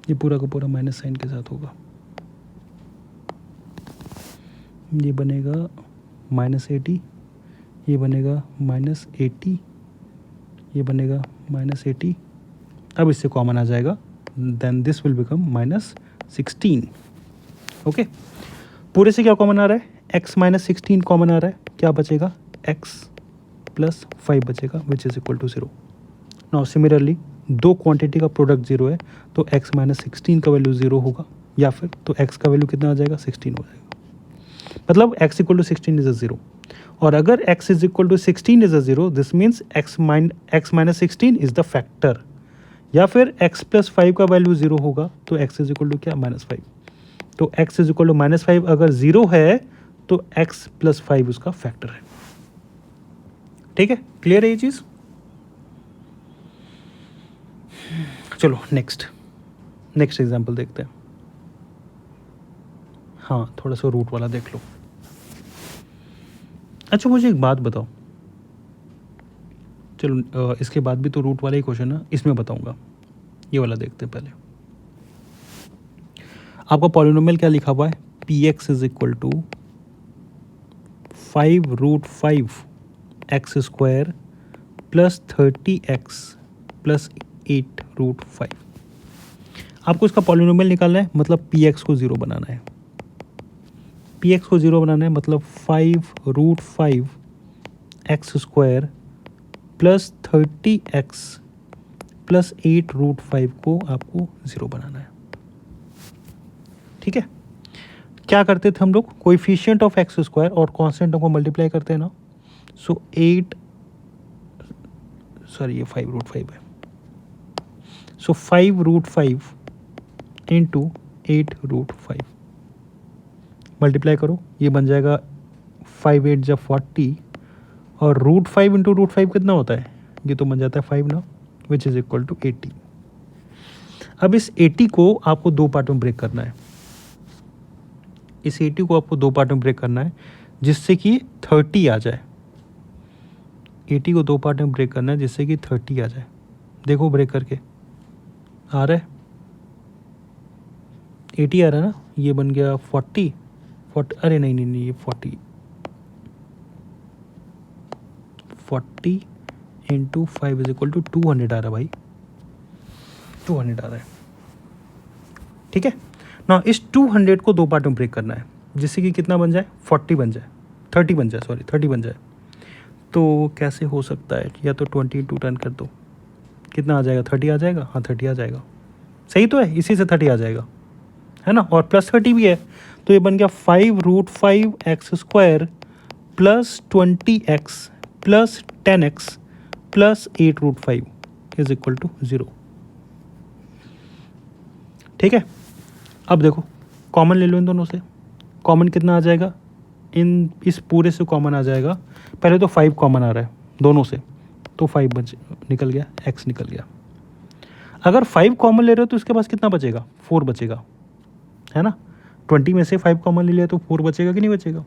ये पूरा का पूरा माइनस साइन के साथ होगा। ये बनेगा -80, ये बनेगा -80, ये बनेगा -80। अब इससे कॉमन आ जाएगा, then this will become -16। Okay, पूरे से क्या कॉमन आ रहा है, x माइनस 16 कॉमन आ रहा है, क्या बचेगा, x प्लस 5 बचेगा, which is equal to 0। Now similarly दो क्वांटिटी का प्रोडक्ट 0 है तो x माइनस 16 का वैल्यू 0 होगा, या फिर तो x का वैल्यू कितना आ जाएगा, 16 हो जाएगा, मतलब x equal to 16 is a 0। और अगर x is equal to 16 is a zero, this means x minus 16 is the factor, या फिर x प्लस 5 का वैल्यू ज़ीरो होगा तो x इज इक्वल टू क्या, -5। तो x इज इक्वल टू -5 अगर ज़ीरो है तो x प्लस 5 उसका फैक्टर है। ठीक है, क्लियर है ये चीज़? चलो नेक्स्ट एग्जाम्पल देखते हैं। हाँ, थोड़ा सा रूट वाला देख लो। अच्छा मुझे एक बात बताओ, चलो इसके बाद भी तो रूट वाला ही क्वेश्चन है, इसमें बताऊंगा। ये वाला देखते हैं पहले। आपका पॉलिनोमियल क्या लिखा हुआ है, px is equal to 5√5 x square plus 30x plus 8√5। आपको इसका पॉलिनोमियल निकालना है, मतलब px को ज़ीरो बनाना है। px को ज़ीरो बनाना है मतलब 5√5 x square plus 30x plus 8√5 को आपको ज़ीरो बनाना है। ठीक है, क्या करते थे हम लोग, कोएफिशिएंट ऑफ एक्स स्क्वायर और कांस्टेंट को मल्टीप्लाई करते हैं ना। सो 5√5 है, सो 5√5 इंटू 8√5 मल्टीप्लाई करो, ये बन जाएगा 5 8 जब 40 और √5 इंटू √5 कितना होता है, ये तो बन जाता है 5 ना, विच इज़ इक्वल टू 80। अब इस 80 को आपको दो पार्ट में ब्रेक करना है, इस 80 को आपको दो पार्ट में ब्रेक करना है जिससे कि 30 आ जाए। 80 को दो पार्ट में ब्रेक करना है जिससे कि 30 आ जाए। देखो ब्रेक करके आ रहा है, 80 आ रहा है ना, ये बन गया 40, अरे नहीं ये 40 इंटू 5 इज इक्वल टू 200 आ रहा है भाई, 200 आ रहा है। ठीक है ना, इस 200 को दो पार्ट में ब्रेक करना है जिससे कि कितना बन जाए, 30 बन जाए। तो कैसे हो सकता है, या तो 20 इंटू 10 कर दो, कितना आ जाएगा, 30 आ जाएगा। हाँ 30 आ जाएगा, सही तो है, इसी से 30 आ जाएगा, है ना, और प्लस 30 भी है। तो ये बन गया 5√5 x square plus 20x plus 10x plus 8√5 is equal to 0। ठीक है, अब देखो कॉमन ले लो इन दोनों से, कॉमन कितना आ जाएगा, इस पूरे से कॉमन आ जाएगा, पहले तो 5 कॉमन आ रहा है दोनों से, तो 5 निकल गया, x निकल गया। अगर 5 कॉमन ले रहे हो तो इसके पास कितना बचेगा, 4 बचेगा, है ना। 20 में से 5 कॉमन ले लिया तो 4 बचेगा कि नहीं बचेगा।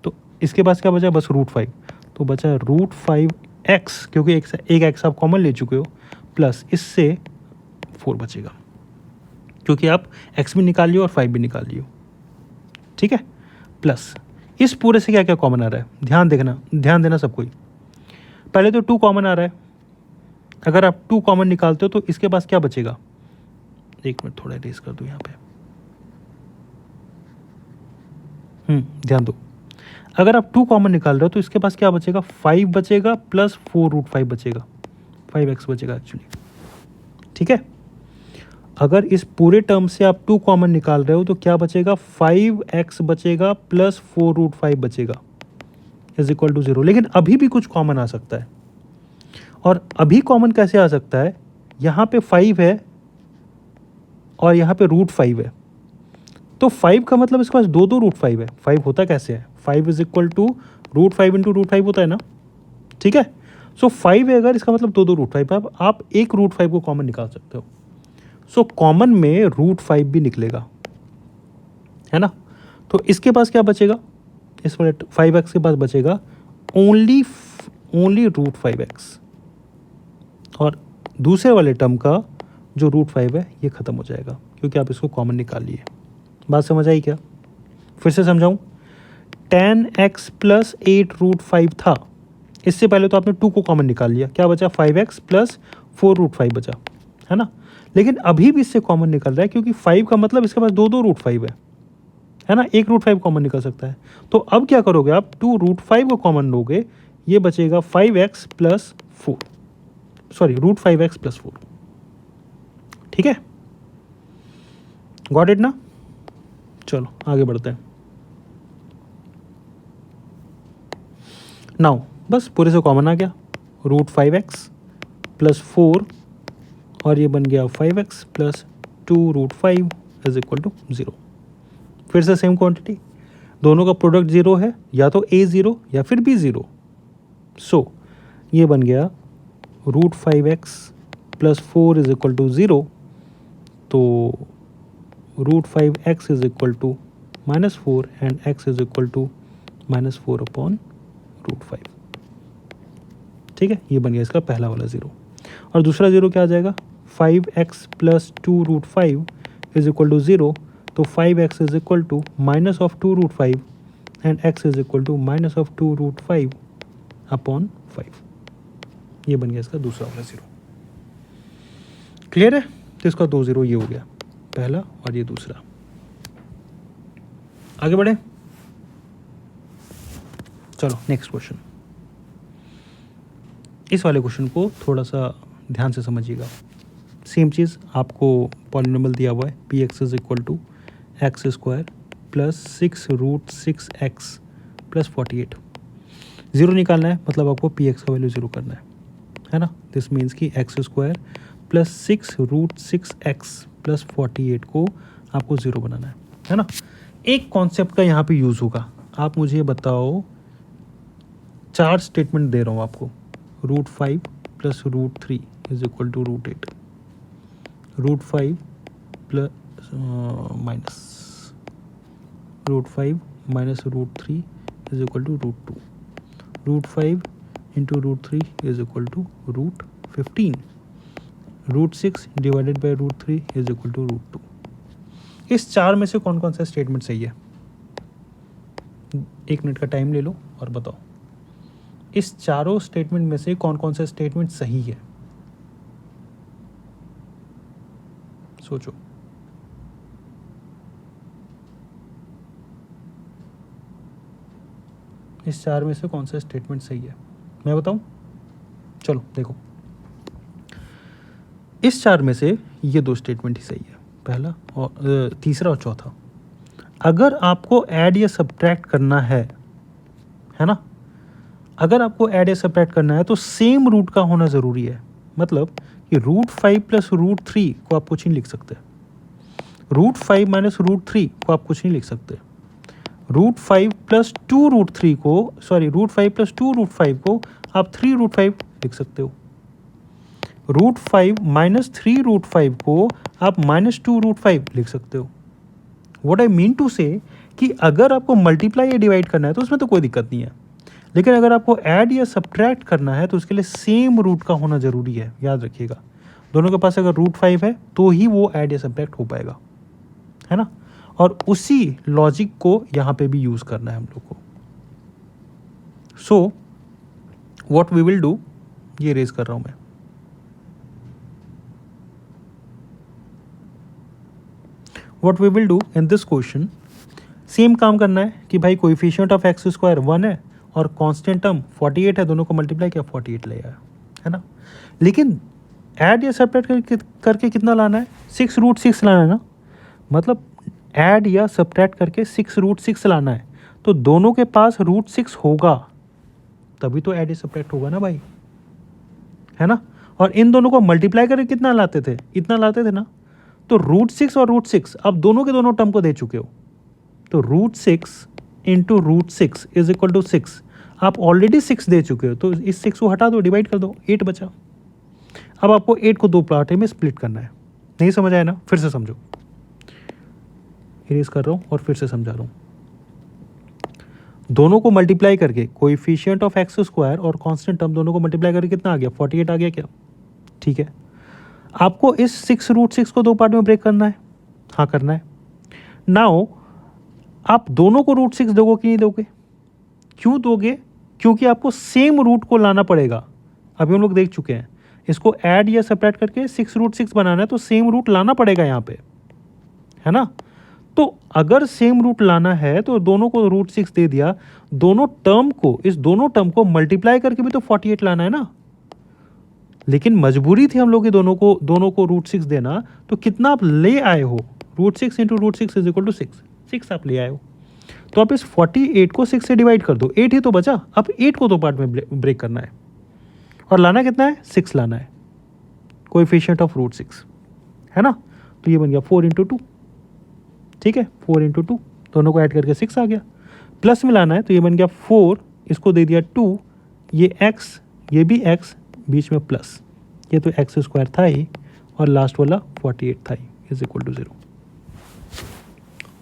तो इसके पास क्या बचा, बस √5, तो बचा √5x, क्योंकि एक x आप कॉमन ले चुके हो, प्लस इससे 4 बचेगा क्योंकि आप x भी निकाल लियो और 5 भी निकाल लियो। ठीक है, प्लस इस पूरे से क्या क्या कॉमन आ रहा है, ध्यान देना सब कोई। पहले तो 2 कॉमन आ रहा है, अगर आप 2 कॉमन निकालते हो तो इसके पास क्या बचेगा, एक मिनट थोड़ा रेस कर दो यहाँ पे, ध्यान दो। अगर आप 2 कॉमन निकाल रहे हो तो इसके पास क्या बचेगा, 5 बचेगा प्लस 4√5 बचेगा, 5x बचेगा एक्चुअली। ठीक है, अगर इस पूरे टर्म से आप 2 कॉमन निकाल रहे हो तो क्या बचेगा, 5x बचेगा प्लस 4√5 बचेगा इज इक्वल टू 0। लेकिन अभी भी कुछ कॉमन आ सकता है, और अभी कॉमन कैसे आ सकता है, यहाँ पे 5 है और यहाँ पे √5 है, तो 5 का मतलब इसके पास दो √5 है। 5 होता कैसे है, 5 इज इक्वल टू √5 इंटू √5 होता है ना। ठीक है, सो 5 है अगर, इसका मतलब दो √5 है। अब आप एक √5 को कॉमन निकाल सकते हो, सो कॉमन में √5 भी निकलेगा, है ना। तो इसके पास क्या बचेगा, इस वाले 5x के पास बचेगा ओनली √5x, और दूसरे वाले टर्म का जो √5 है ये ख़त्म हो जाएगा क्योंकि आप इसको कॉमन निकाल लिए। बात समझ आई क्या, फिर से समझाऊं, 10x प्लस 8√5 था, इससे पहले तो आपने 2 को कॉमन निकाल लिया, क्या बचा, 5x प्लस 4√5 बचा, है ना। लेकिन अभी भी इससे कॉमन निकल रहा है क्योंकि 5 का मतलब इसके पास दो √5 है ना, एक √5 कॉमन निकल सकता है। तो अब क्या करोगे आप, 2 √5 को कॉमन लोगे, ये बचेगा 5x plus 4, sorry √5x plus 4। ठीक है, गॉट इट ना। चलो आगे बढ़ते हैं। नाउ बस पूरे से कॉमन आ गया, √5x प्लस 4 और ये बन गया 5x plus 2√5 is equal to 0। फिर से सेम क्वांटिटी, दोनों का प्रोडक्ट 0 है, या तो a 0 या फिर b 0। सो ये बन गया √5x plus 4 is equal to 0, तो √5x is equal to -4 and x is equal to -4 upon √5। ठीक है, ये बन गया इसका पहला वाला 0। और दूसरा 0 क्या आ जाएगा, 5x plus 2√5 is equal to 0, तो 5x is equal to minus of 2√5 and x is equal to minus of 2√5 upon 5। ये बन गया इसका दूसरा वाला 0। क्लियर है? तो इसका 2 0 ये हो गया पहला और ये दूसरा। आगे बढ़े, चलो नेक्स्ट क्वेश्चन। इस वाले क्वेश्चन को थोड़ा सा ध्यान से समझिएगा। सेम चीज़, आपको पॉलिनोमियल दिया हुआ है px is equal to x square plus 6√6x plus 48। Zero निकालना है, मतलब आपको px का वैल्यू ज़ीरो करना है ना। दिस मीन्स कि x square plus 6√6x plus 48 को आपको ज़ीरो बनाना है ना। एक कॉन्सेप्ट का यहाँ पे यूज़ होगा। आप मुझे बताओ, 4 स्टेटमेंट दे रहा हूँ आपको, √5 plus √3 is equal to √8, √5 plus minus √5 minus √3 is equal to √2, √5 into √3 is equal to √15, √6 divided by √3 is equal to √2। इस 4 में से कौन कौन सा स्टेटमेंट सही है? 1 मिनट का टाइम ले लो और बताओ, इस चारों स्टेटमेंट में से कौन कौन सा स्टेटमेंट सही है? सोचो। इस 4 में से कौन सा स्टेटमेंट सही है, मैं बताऊं? चलो देखो, इस 4 में से ये 2 स्टेटमेंट ही सही है, पहला और तीसरा और चौथा। अगर आपको ऐड या सब्ट्रैक्ट करना है ना, अगर आपको ऐड या सब्ट्रैक्ट करना है तो सेम रूट का होना ज़रूरी है। मतलब कि √5 प्लस √3 को आप कुछ नहीं लिख सकते, √5 माइनस √3 को आप कुछ नहीं लिख सकते, √5 प्लस 2√3 को, सॉरी √5 प्लस 2√5 को आप 3√5 लिख सकते हो, √5 माइनस 3√5 को आप -2√5 लिख सकते हो। व्हाट आई मीन टू से कि अगर आपको मल्टीप्लाई या डिवाइड करना है तो उसमें तो कोई दिक्कत नहीं है, लेकिन अगर आपको ऐड या सब्ट्रैक्ट करना है तो उसके लिए सेम रूट का होना ज़रूरी है। याद रखिएगा, दोनों के पास अगर √5 है तो ही वो ऐड या सब्ट्रैक्ट हो पाएगा, है ना। और उसी लॉजिक को यहाँ पे भी यूज़ करना है हम लोग को। So what we will do, ये रेज कर रहा हूँ मैं, what we will do in this question, same काम करना है कि भाई कोएफिशिएंट ऑफ एक्स स्क्वायर 1 है और कांस्टेंट टर्म 48 है, दोनों को मल्टीप्लाई किया 48 ले आया, है ना। लेकिन ऐड या सब्ट्रैक्ट करके कितना लाना है, 6√6 लाना है ना। मतलब ऐड या सब्ट्रैक्ट करके 6√6 लाना है, तो दोनों के पास √6 होगा तभी तो ऐड या सब्ट्रैक्ट होगा ना भाई, है ना। और इन दोनों को मल्टीप्लाई करके कितना लाते थे, इतना लाते थे ना। तो √6 और √6 अब दोनों के दोनों टर्म को दे चुके हो, तो √6 इंटू √6 इज इक्वल टू 6। आप ऑलरेडी 6 दे चुके हो, तो इस 6 को हटा दो, डिवाइड कर दो, 8 बचा। अब आपको 8 को 2 पार्ट में स्प्लिट करना है। नहीं समझ आया ना, फिर से समझो, इरेज कर रहा हूँ और फिर से समझा रहा हूँ। दोनों को मल्टीप्लाई करके कोएफिशिएंट ऑफ एक्स स्क्वायर और कांस्टेंट टर्म दोनों को मल्टीप्लाई करके कितना आ गया, 48 आ गया क्या? ठीक है, आपको इस 6√6 को 2 पार्ट में ब्रेक करना है। हाँ करना है। नाउ आप दोनों को √6 दोगे कि नहीं दोगे? क्यों दोगे? क्योंकि आपको सेम रूट को लाना पड़ेगा। अभी हम लोग देख चुके हैं, इसको ऐड या सब्ट्रैक्ट करके 6√6 बनाना है तो सेम रूट लाना पड़ेगा यहाँ पे, है ना। तो अगर सेम रूट लाना है तो दोनों को √6 दे दिया, दोनों टर्म को, इस दोनों टर्म को मल्टीप्लाई करके भी तो 48 लाना है ना। लेकिन मजबूरी थी हम लोग की दोनों को √6 देना, तो कितना आप ले आए हो, √6 इंटू √6 इज इक्वल टू 6 आप ले आए हो। तो आप इस 48 को 6 से डिवाइड कर दो, 8 ही तो बचा। अब 8 को 2 पार्ट में ब्रेक करना है और लाना कितना है, 6 लाना है, कोएफिशिएंट ऑफ रूट 6, है ना। तो ये बन गया 4 इंटू 2, ठीक है, 4 इंटू 2, दोनों को ऐड करके 6 आ गया। प्लस में लाना है तो ये बन गया 4, इसको दे दिया 2, ये x, ये भी x, बीच में प्लस, ये तो x स्क्वायर था ही, और लास्ट वाला 48 था ही, इज इक्वल टू 0।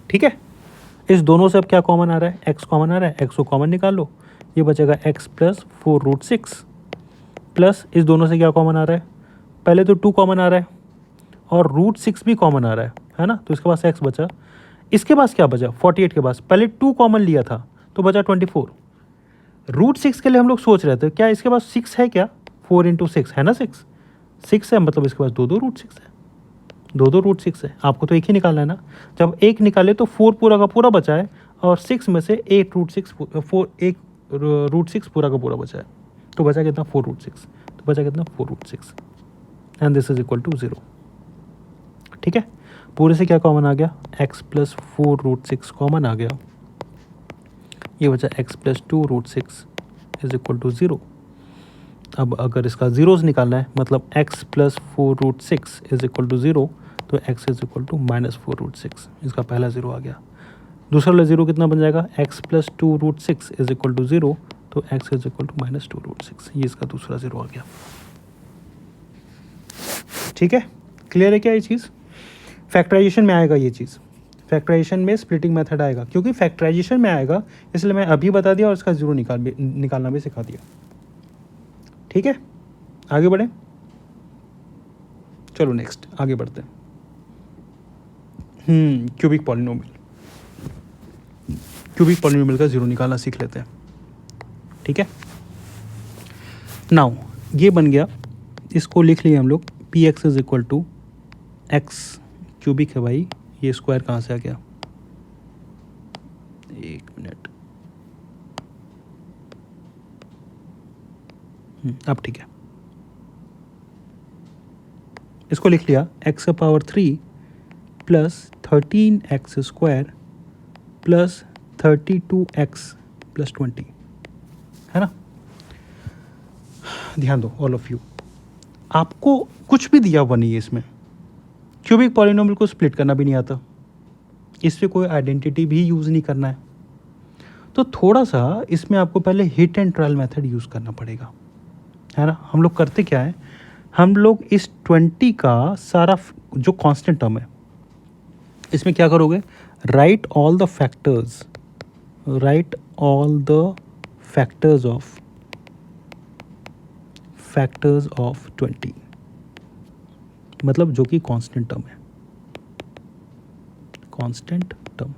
ठीक है, इस दोनों से अब क्या कॉमन आ रहा है, x कॉमन आ रहा है, x को कॉमन निकाल लो, ये बचेगा x प्लस 4 रूट 6, प्लस इस दोनों से क्या कॉमन आ रहा है, पहले तो 2 कॉमन आ रहा है और रूट 6 भी कॉमन आ रहा है ना। तो इसके पास x बचा, इसके पास क्या बचा, 48 के पास पहले 2 कॉमन लिया था तो बचा 24। रूट 6 के लिए हम लोग सोच रहे थे क्या इसके पास 6 है क्या, 4 इंटू 6 है ना, 6 है, मतलब इसके पास 2 रूट 6 है, 2 रूट 6 है। आपको तो एक ही निकालना है ना, जब एक निकाले तो 4 पूरा का पूरा बचा है और 6 में से 8 रूट 6 एक रूट 6 पूरा का पूरा बचा है, तो बचा कितना 4 रूट 6, तो बचा कितना 4 root 6, and this is equal to 0। ठीक है, पूरे से क्या कॉमन आ गया, x प्लस 4 रूट 6 कॉमन आ गया, ये बचा x plus 2 root 6 is equal to 0। अब अगर इसका जीरोस निकालना है, मतलब x plus 4 root 6 is equal to 0, तो x is equal to minus 4 root 6, इसका पहला 0 आ गया। दूसरा वाला 0 कितना बन जाएगा, x plus 2 root 6 is equal to 0, तो x is equal to minus 2 root 6, ये इसका दूसरा 0 आ गया। ठीक है, क्लियर है क्या ये चीज़। फैक्टराइजेशन में आएगा ये चीज़, फैक्टराइजेशन में स्प्लिटिंग मेथड आएगा, क्योंकि फैक्टराइजेशन में आएगा इसलिए मैं अभी बता दिया और इसका 0 निकालना भी सिखा दिया। ठीक है, आगे बढ़े, चलो नेक्स्ट आगे बढ़ते हैं। क्यूबिक पॉलिनोमियल, क्यूबिक पॉलिनोमियल का 0 निकालना सीख लेते हैं। ठीक है, नाउ ये बन गया, इसको लिख लिए हम लोग, p x is equal to x cubic है भाई, ये स्क्वायर कहाँ से आ गया, एक मिनट, अब ठीक है, इसको लिख लिया x का power 3 plus 13x square plus 32x plus 20, है ना। ध्यान दो ऑल ऑफ यू, आपको कुछ भी दिया हुआ नहीं है इसमें, क्यूबिक पॉलिनोमियल को स्प्लिट करना भी नहीं आता, इस पे कोई आइडेंटिटी भी यूज़ नहीं करना है, तो थोड़ा सा इसमें आपको पहले hit and trial method use करना पड़ेगा, है ना। हम लोग करते क्या है, हम लोग इस 20 का सारा जो कांस्टेंट टर्म है इसमें क्या करोगे, right all the factors, right all the factors of 20, मतलब जो कि कांस्टेंट टर्म है, कांस्टेंट टर्म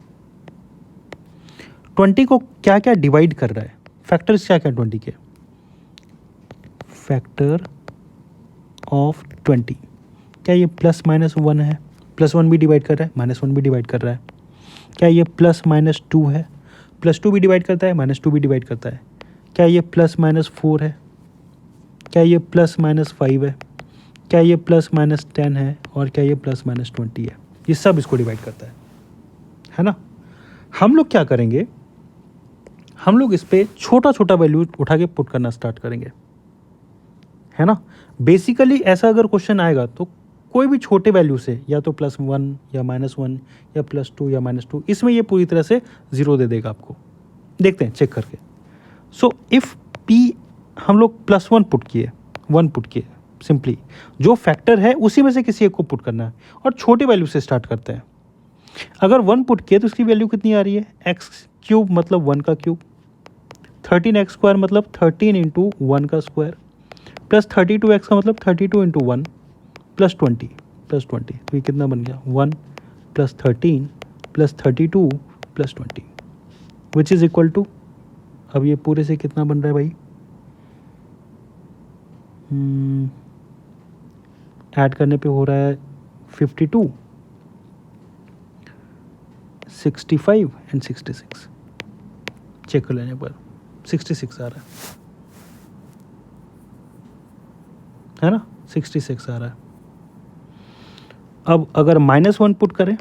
20 को क्या क्या डिवाइड कर रहा है, फैक्टर्स क्या क्या 20 के, फैक्टर ऑफ 20, क्या ये प्लस माइनस 1 है, प्लस 1 भी डिवाइड कर रहा है, माइनस 1 भी डिवाइड कर रहा है, क्या ये प्लस माइनस 2 है, प्लस 2 भी डिवाइड करता है, माइनस 2 भी डिवाइड करता है, क्या ये प्लस माइनस 4 है, क्या ये प्लस माइनस 5 है, क्या ये प्लस माइनस 10 है, और क्या ये प्लस माइनस 20 है, ये सब इसको डिवाइड करता है ना। हम लोग क्या करेंगे, हम लोग इस पर छोटा छोटा वैल्यू उठा के पुट करना स्टार्ट करेंगे, है ना। बेसिकली ऐसा अगर क्वेश्चन आएगा तो कोई भी छोटे वैल्यू से, या तो +1 या -1 या +2 या -2, इसमें ये पूरी तरह से 0 दे देगा आपको, देखते हैं चेक करके। सो इफ़ p हम लोग +1 पुट किए, 1 पुट किए, सिंपली जो फैक्टर है उसी में से किसी एक को पुट करना है और छोटे वैल्यू से स्टार्ट करते हैं। अगर 1 पुट किए तो इसकी वैल्यू कितनी आ रही है, x³ मतलब 1 का क्यूब, 13x स्क्वायर मतलब 13 इंटू 1 का स्क्वायर, प्लस 32x का मतलब 32 इंटू 1 प्लस 20, तो ये कितना बन गया, 1 plus 13 plus 32 plus 20 which is equal to, अब ये पूरे से कितना बन रहा है भाई, ऐड करने पे हो रहा है 52, 65 एंड 66, चेक कर लेने पर 66 आ रहा है ना, 66 आ रहा है। अब अगर -1 पुट करें,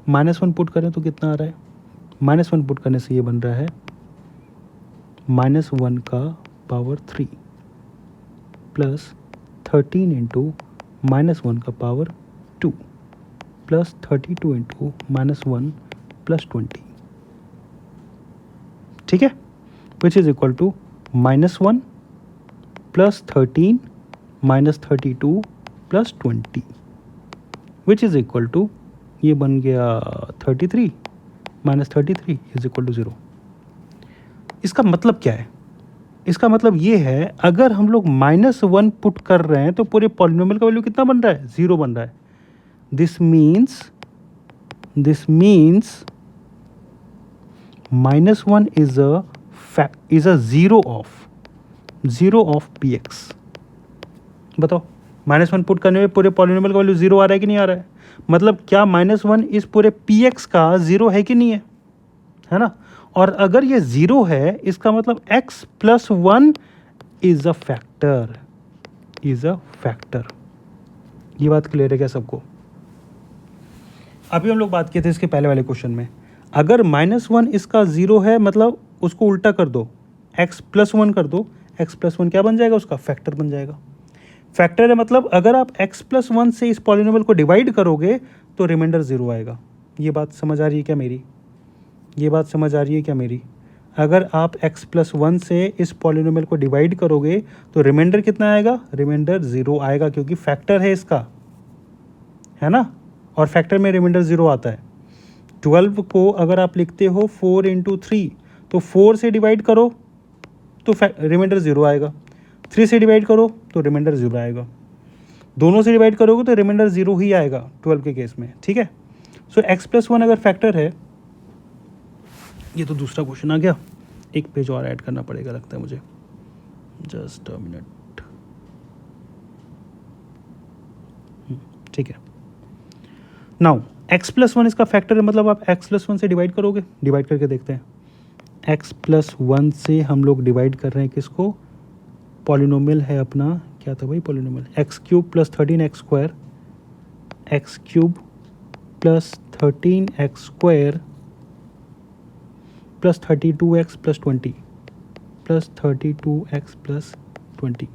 -1 पुट करें तो कितना आ रहा है, -1 पुट करने से ये बन रहा है -1 का पावर 3 प्लस 13 इंटू -1 का पावर 2 प्लस 32 इंटू -1 प्लस 20, ठीक है, which is equal to -1 plus 13 minus 32 plus 20, which is equal to, ये बन गया 33 माइनस 33 इज इक्वल टू 0। इसका मतलब क्या है? इसका मतलब ये है अगर हम लोग -1 पुट कर रहे हैं तो पूरे पॉलिनोमियल का वैल्यू कितना बन रहा है? 0 बन रहा है। This means -1 is a zero of px। बताओ, -1 पुट करने में पूरे पॉलिनोमियल का वैल्यू 0 आ रहा है कि नहीं आ रहा है? मतलब क्या -1 इस पूरे px का 0 है कि नहीं है ना? और अगर ये 0 है इसका मतलब x plus 1 is a factor. ये बात क्लियर है क्या सबको? अभी हम लोग बात किए थे इसके पहले वाले क्वेश्चन में, अगर -1 इसका 0 है मतलब उसको उल्टा कर दो, x प्लस 1 कर दो, x प्लस 1 क्या बन जाएगा? उसका फैक्टर बन जाएगा। फैक्टर है मतलब अगर आप x प्लस 1 से इस पॉलिनोमियल को डिवाइड करोगे तो रिमाइंडर 0 आएगा। ये बात समझ आ रही है क्या मेरी? ये बात समझ आ रही है क्या मेरी? अगर आप x प्लस 1 से इस पॉलिनोमियल को डिवाइड करोगे तो रिमाइंडर कितना आएगा? रिमाइंडर 0 आएगा, क्योंकि फैक्टर है इसका, है ना? और फैक्टर में रिमाइंडर 0 आता है। 12 को अगर आप लिखते हो 4 इंटू 3 तो 4 से डिवाइड करो तो रिमाइंडर 0 आएगा, 3 से डिवाइड करो तो रिमाइंडर 0 आएगा, दोनों से डिवाइड करोगे तो रिमाइंडर 0 ही आएगा 12 के केस में, ठीक है? सो x प्लस 1 अगर फैक्टर है, ये तो दूसरा क्वेश्चन आ गया, एक पेज और ऐड करना पड़ेगा लगता है मुझे, जस्ट अ मिनट, ठीक है। नाउ x प्लस 1 इसका फैक्टर है मतलब आप x प्लस 1 से डिवाइड करोगे, डिवाइड करके देखते हैं। x प्लस 1 से हम लोग डिवाइड कर रहे हैं किसको? पॉलिनोमियल है अपना, क्या था भाई polynomial? X cube plus 13x square, x cube plus 13x square plus 32x plus 20 plus 32x plus 20,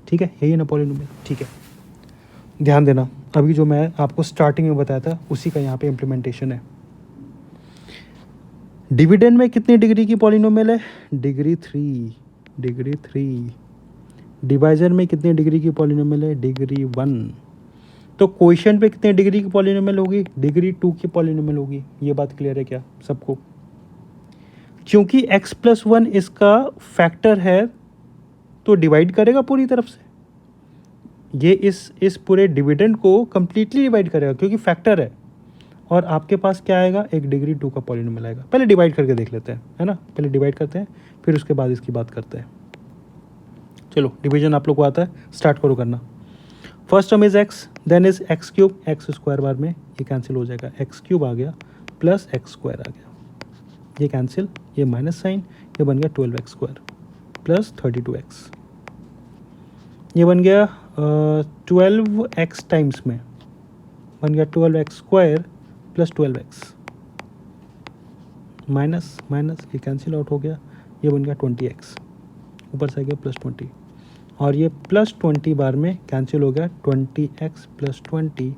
ठीक है? यही है ना पॉलिनोमियल, ठीक है। ध्यान देना, अभी जो मैं आपको स्टार्टिंग में बताया था उसी का यहाँ पे इम्प्लीमेंटेशन है। डिविडेंड में कितनी डिग्री की पॉलिनोमियल है? डिग्री 3। डिवाइजर में कितनी डिग्री की पॉलिनोमियल है? डिग्री 1। तो क्वोशिएंट पे कितने डिग्री की पॉलिनोमियल होगी? डिग्री 2 की पॉलिनोमियल होगी। ये बात क्लियर है क्या सबको? क्योंकि x प्लस 1 इसका फैक्टर है तो डिवाइड करेगा पूरी तरफ से, ये इस पूरे डिविडेंड को कंप्लीटली डिवाइड करेगा क्योंकि फैक्टर है। और आपके पास क्या आएगा? एक डिग्री 2 का पॉलिनोमियल आएगा। पहले डिवाइड करके देख लेते हैं, है ना? पहले डिवाइड करते हैं फिर उसके बाद इसकी बात करते हैं। चलो डिवीजन आप लोग को आता है, स्टार्ट करो करना। First term is x, then is x cube, x square बार में ये कैंसिल हो जाएगा, एक्स क्यूब आ गया प्लस एक्स स्क्वायर आ गया, ये कैंसिल, ये माइनस साइन, ये बन गया 12x स्क्वायर प्लस 32x, ये बन गया 12x टाइम्स में बन गया 12x square plus 12x, minus minus ये कैंसिल आउट हो गया, ये बन गया 20x, ऊपर से आ गया प्लस 20, और ये प्लस 20 बार में कैंसिल हो गया 20x plus 20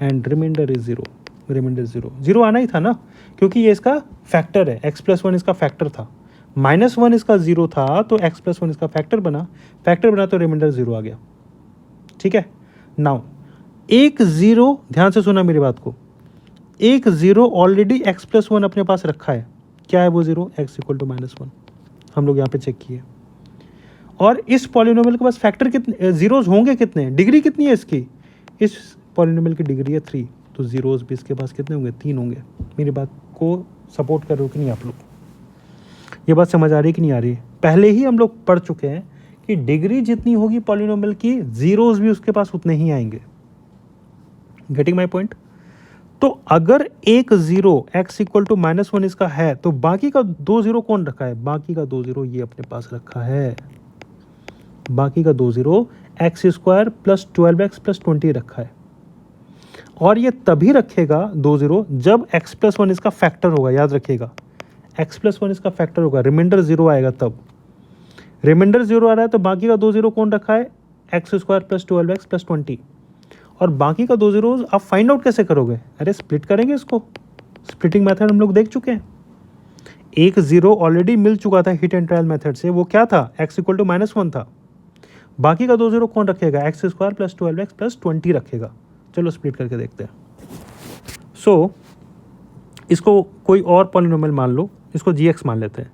and remainder is 0। Remainder 0 आना ही था ना, क्योंकि ये इसका फैक्टर है, x प्लस 1 इसका फैक्टर था, -1 इसका 0 था तो x प्लस 1 इसका फैक्टर बना तो रिमाइंडर 0 आ गया, ठीक है। नाउ एक 0, ध्यान से सुना मेरी बात को, एक 0 ऑलरेडी x प्लस 1 अपने पास रखा है। क्या है वो 0? x इक्वल टू -1, हम लोग यहाँ पे चेक किए। और इस पॉलिनोमियल के पास फैक्टर कितने, जीरोज होंगे कितने? डिग्री कितनी है इसकी? इस पॉलिनोमियल की डिग्री है 3, तो जीरोज भी इसके पास कितने होंगे? 3 होंगे। मेरी बात को सपोर्ट कर रहे हो कि नहीं आप लोग? ये बात समझ आ रही है कि नहीं आ रही है? पहले ही हम लोग पढ़ चुके हैं कि डिग्री जितनी होगी पॉलिनोमियल की, जीरोज भी उसके पास उतने ही आएंगे। Getting my point? तो अगर एक 0 x इक्वल टू -1 इसका है तो बाकी का 2 0 कौन रखा है? बाकी का 2 0 ये अपने पास रखा है। बाकी का 2 0 x square plus 12x plus 20 रखा है। और ये तभी रखेगा 2 0 जब x प्लस 1 इसका फैक्टर होगा, याद रखिएगा x प्लस 1 इसका फैक्टर होगा, रिमाइंडर 0 आएगा तब। रिमाइंडर 0 आ रहा है तो बाकी का 2 0 कौन रखा है, x square plus 12x plus 20। और बाकी का 2 0 आप फाइंड आउट कैसे करोगे, अरे स्प्लिट करेंगे इसको, स्प्लिटिंग मेथड हम लोग देख चुके हैं। एक 0 ऑलरेडी मिल चुका था हिट एंड ट्रायल मेथड से, वो क्या था, x इक्वल टू -1 था। बाकी का 2 0 कौन रखेगा, x square plus 12x plus 20 रखेगा। चलो स्प्लिट करके देखते हैं। सो इसको कोई और पॉलिनोमियल मान लो, इसको gx मान लेते हैं,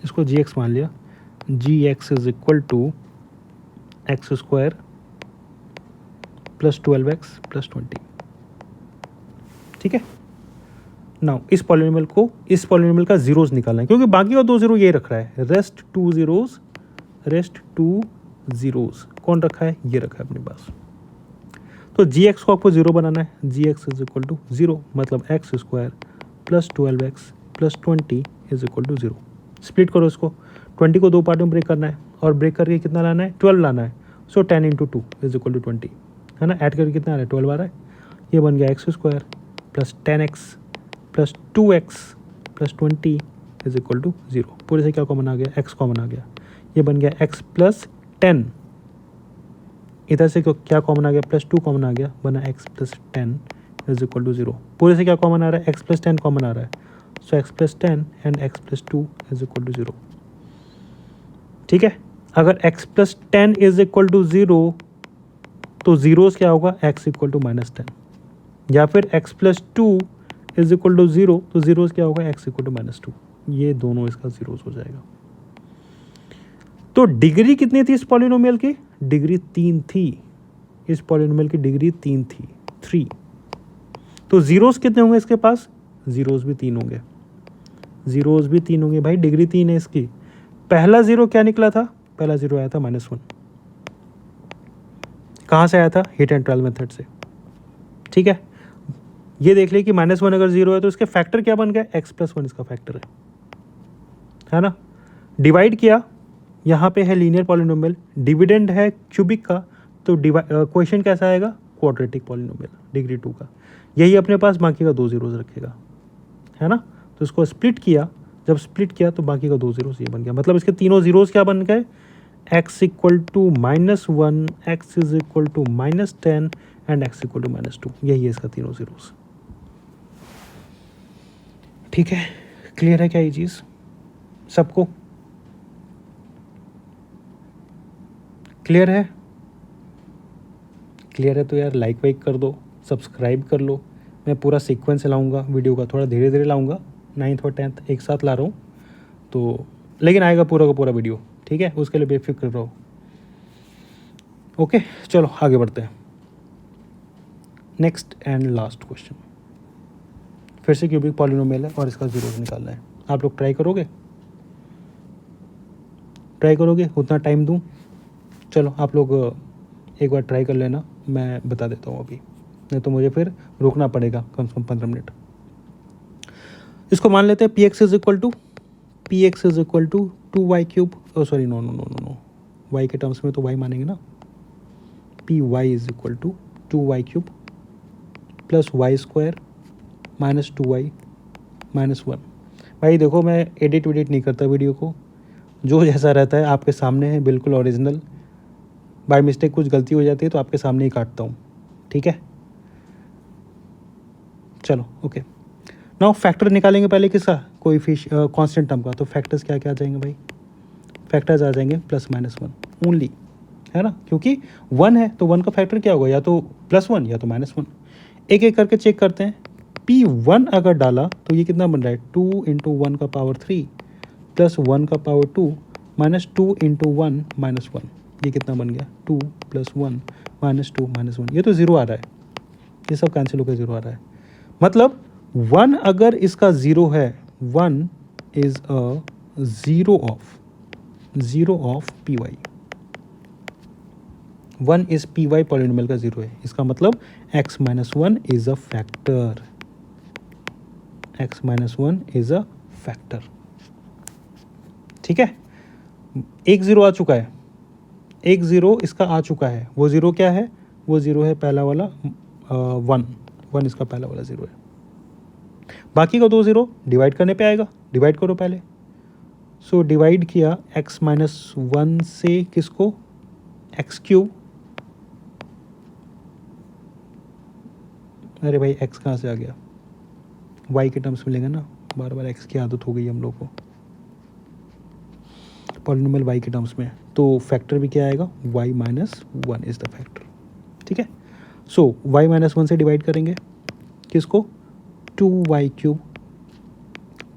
इसको gx मान लिया, gx is equal to x square plus 12x plus 20। ठीक है, नाउ इस पॉलिनोमियल का जीरोस निकालना है, क्योंकि बाकी का 2 0 ये रख रहा है, रेस्ट 2 जीरोस कौन रखा है, ये रखा है अपने पास। तो gx को आपको 0 बनाना है, gx इज इक्वल टू 0, मतलब x square plus 12x plus 20 is equal to 0। Split करो इसको, 20 को 2 पार्ट में ब्रेक करना है, और ब्रेक करके कितना लाना है, 12 लाना है। सो 10 इंटू 2 इज इक्वल टू 20, है ना, ऐड करके कितना आ रहा है, 12 आ रहा है। ये बन गया x square plus 10x plus 2x plus 20 is equal to 0। पूरे से क्या कॉमन आ गया, x कॉमन आ गया। ये बन गया x प्लस 10, इधर से क्या कॉमन आ गया, प्लस 2 कॉमन आ गया, बना x plus 10 is equal to 0। पूरे से क्या कॉमन आ रहा है, x प्लस 10 कॉमन आ रहा है। So x plus 10 and x plus 2 is equal to 0। ठीक है, अगर x plus 10 is equal to 0 तो जीरोस क्या होगा, x इक्वल टू -10, या फिर x plus 2 is equal to 0 तो जीरोस क्या होगा, x इक्वल टू -2। ये दोनों इसका जीरोस हो जाएगा। तो डिग्री कितनी थी इस पॉलिनोमियल की, डिग्री 3 थी, इस पॉलिनोमियल की डिग्री 3 थी, 3। तो जीरोस कितने होंगे इसके पास, जीरोस भी 3 होंगे, जीरोस भी 3 होंगे भाई, डिग्री 3 है इसकी। पहला 0 क्या निकला था, पहला 0 आया था -1, कहाँ से आया था, हिट एंड ट्रायल मेथड से। ठीक है, ये देख ले कि -1 अगर 0 है तो इसके फैक्टर क्या बन गया, x प्लस 1 इसका फैक्टर है ना। डिवाइड किया, यहाँ पे है लीनियर पॉलिनोमियल, डिविडेंड है क्यूबिक का, तो क्वेश्चन कैसा आएगा, क्वाड्रेटिक पॉलिनोमियल डिग्री 2 का। यही अपने पास बाकी का 2 जीरोस रखेगा, है ना। तो इसको स्प्लिट किया, जब स्प्लिट किया तो बाकी का 2 जीरोस ये बन गया, मतलब इसके तीनों जीरोस क्या बन गए, x equal to -1, x is equal to -10 and x equal to -2। यही है इसका तीनों जीरोस। ठीक है, क्लियर है क्या ये चीज़ सबको, क्लियर है। क्लियर है तो यार लाइक वाइक कर दो, सब्सक्राइब कर लो। मैं पूरा सीक्वेंस लाऊंगा वीडियो का, थोड़ा धीरे धीरे लाऊंगा, 9th और 10th एक साथ ला रहा हूँ तो, लेकिन आएगा पूरा का पूरा वीडियो। ठीक है, उसके लिए बेफिक्र रहो। ओके, चलो आगे बढ़ते हैं। नेक्स्ट एंड लास्ट क्वेश्चन, फिर से क्यूबिक पॉलिनोमियल है और इसका जीरोस निकालना है। आप लोग ट्राई करोगे, उतना टाइम दूं, चलो आप लोग एक बार ट्राई कर लेना, मैं बता देता हूँ अभी, नहीं तो मुझे फिर रुकना पड़ेगा कम से कम 15 मिनट। इसको मान लेते हैं px is equal to 2y cube, sorry no, y के टर्म्स में तो y मानेंगे ना, py is equal to 2y cube plus y square minus 2y minus 1। भाई देखो, मैं एडिट नहीं करता वीडियो को, जो जैसा रहता है आपके सामने है, बिल्कुल ओरिजिनल। बाय मिस्टेक कुछ गलती हो जाती है तो आपके सामने ही काटता हूँ। ठीक है, चलो ओके। नाउ फैक्टर निकालेंगे पहले किसका, कोई फिश कांस्टेंट टर्म का। तो फैक्टर्स क्या क्या आ जाएंगे भाई, फैक्टर्स आ जाएंगे +-1 ओनली, है ना, क्योंकि 1 है तो 1 का फैक्टर क्या होगा, या तो +1 या तो -1। एक एक करके चेक करते हैं। P1 अगर डाला तो ये कितना बन रहा है, 2 इंटू 1 का पावर 3 प्लस 1 का पावर 2 माइनस 2 इंटू 1 माइनस 1। ये कितना बन गया, 2 + 1 माइनस 2 माइनस 1। ये तो 0 आ रहा है, ये सब कैंसिल होकर 0 आ रहा है। मतलब 1 अगर इसका 0 है, 1 is a 0 of py। 1 is py polynomial का 0 है, इसका मतलब x minus 1 is a factor, x minus 1 is a factor. ठीक है, एक 0 आ चुका है, एक 0 इसका आ चुका है। वो 0 क्या है, वो ज़ीरो है, पहला वाला 1 इसका पहला वाला ज़ीरो है। बाकी का 2 ज़ीरो डिवाइड करने पे आएगा, डिवाइड करो पहले। सो डिवाइड किया x-1 से किसको, x³। अरे भाई x कहाँ से आ गया, y के टर्म्स में लेंगे ना, बार बार x की आदत हो गई हम लोग को पॉलिनोमियल y के टर्म्स में। तो फैक्टर भी क्या आएगा, y-1 इज़ द फैक्टर। ठीक है, सो y-1 से डिवाइड करेंगे किसको, 2y³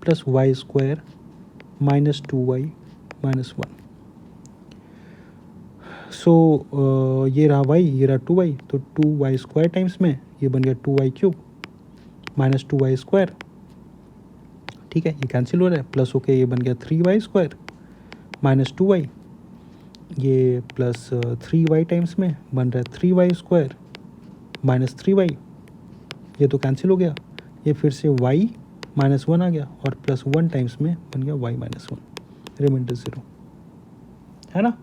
plus y² minus 2y-1। सो ये रहा y, ये रहा 2y, तो 2y² टाइम्स में ये बन गया 2y³ माइनस 2y²। ठीक है, ये कैंसिल हो रहा है, प्लस होके ये बन गया 3y² माइनस 2y, ये प्लस 3y टाइम्स में बन रहा है 3y² माइनस 3y, ये तो कैंसिल हो गया, ये फिर से y-1 आ गया और प्लस 1 टाइम्स में बन गया y-1, रिमाइंडर 0 है ना।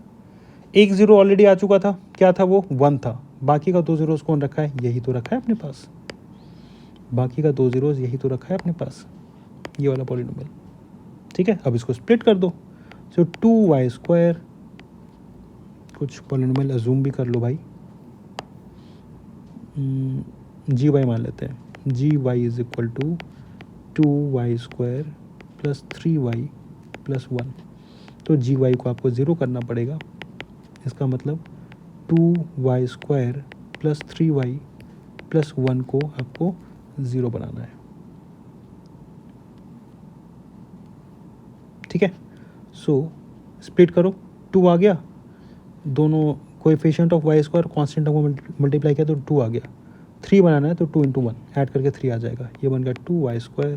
एक ज़ीरो ऑलरेडी आ चुका था, क्या था वो, 1 था। बाकी का 2 ज़ीरोज़ कौन रखा है, यही तो रखा है अपने पास, बाकी का 2 ज़ीरोज़ यही तो रखा है अपने पास, ये वाला पॉलिनोमियल। ठीक है, अब इसको स्प्लिट कर दो। सो 2y², कुछ पॉलिनोमियल अजूम भी कर लो भाई, gy मान लेते हैं, gy is equal to 2y² plus 3y plus 1। तो gy को आपको ज़ीरो करना पड़ेगा, इसका मतलब 2y² प्लस 3y प्लस 1 को आपको ज़ीरो बनाना है। ठीक है, सो स्प्लिट करो, 2 आ गया, दोनों कोएफिशिएंट ऑफ y² कांस्टेंट को मल्टीप्लाई किया तो 2 आ गया। 3 बनाना है तो 2 × 1 ऐड करके 3 आ जाएगा, ये बन गया 2y²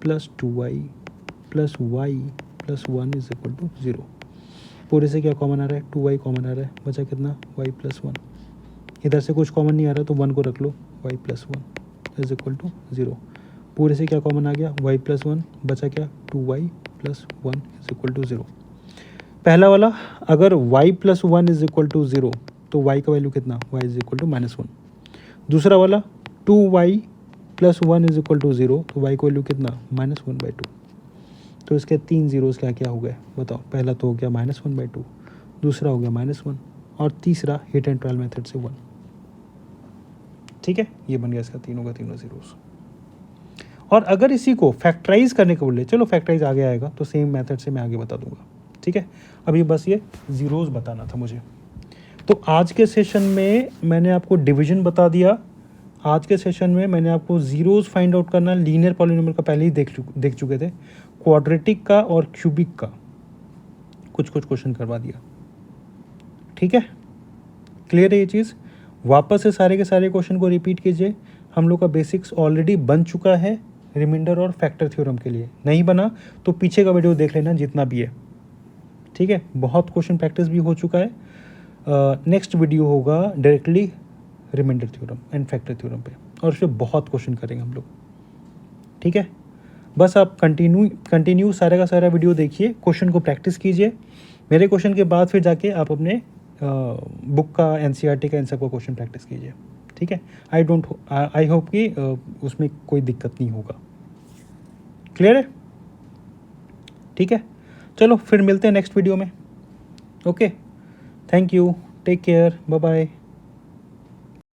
plus 2y plus y plus 1 is equal to 0। पूरे से क्या कॉमन आ रहा है, 2y कॉमन आ रहा है, बचा कितना, y प्लस 1। इधर से कुछ कॉमन नहीं आ रहा तो 1 को रख लो, y plus 1 is equal to 0। पूरे से क्या कॉमन आ गया, y प्लस 1, बचा क्या, 2y plus 1 is equal to 0। पहला वाला अगर y plus 1 is equal to 0 तो y का वैल्यू कितना, y इज इक्वल टू -1। दूसरा वाला 2y plus 1 is equal to 0 तो y का वैल्यू कितना, -1/2। तो इसके 3 ज़ीरोज़ क्या क्या हो गए बताओ, पहला तो हो गया -1/2, दूसरा हो गया -1 और तीसरा हिट एंड ट्रायल मेथड से 1। ठीक है, ये बन गया इसका तीनों का तीनों ज़ीरोज़। और अगर इसी को फैक्टराइज करने को बोले, चलो फैक्टराइज आगे आएगा तो सेम मेथड से मैं आगे बता दूंगा। ठीक है, अभी बस ये ज़ीरोज़ बताना था मुझे। तो आज के सेशन में मैंने आपको डिवीजन बता दिया, आज के सेशन में मैंने आपको ज़ीरोज़ फाइंड आउट करना, लीनियर पॉलिनोमियल का पहले ही देख चुके थे, क्वाड्रेटिक का और क्यूबिक का कुछ क्वेश्चन करवा दिया। ठीक है, क्लियर है ये चीज़। वापस से सारे के सारे क्वेश्चन को रिपीट कीजिए, हम लोग का बेसिक्स ऑलरेडी बन चुका है रिमाइंडर और फैक्टर थ्योरम के लिए। नहीं बना तो पीछे का वीडियो देख लेना जितना भी है। ठीक है, बहुत क्वेश्चन प्रैक्टिस भी हो चुका है। नेक्स्ट वीडियो होगा directly remainder theorem and factor theorem पे, और उसमें बहुत क्वेश्चन करेंगे हम लोग। ठीक है, बस आप कंटिन्यू सारा का सारा वीडियो देखिए, क्वेश्चन को प्रैक्टिस कीजिए। मेरे क्वेश्चन के बाद फिर जाके आप अपने बुक का एनसीईआरटी का इन सब का क्वेश्चन प्रैक्टिस कीजिए। ठीक है, आई होप कि उसमें कोई दिक्कत नहीं होगा। क्लियर है? ठीक है, चलो फिर मिलते हैं नेक्स्ट वीडियो में। Okay, thank you, take care, bye bye.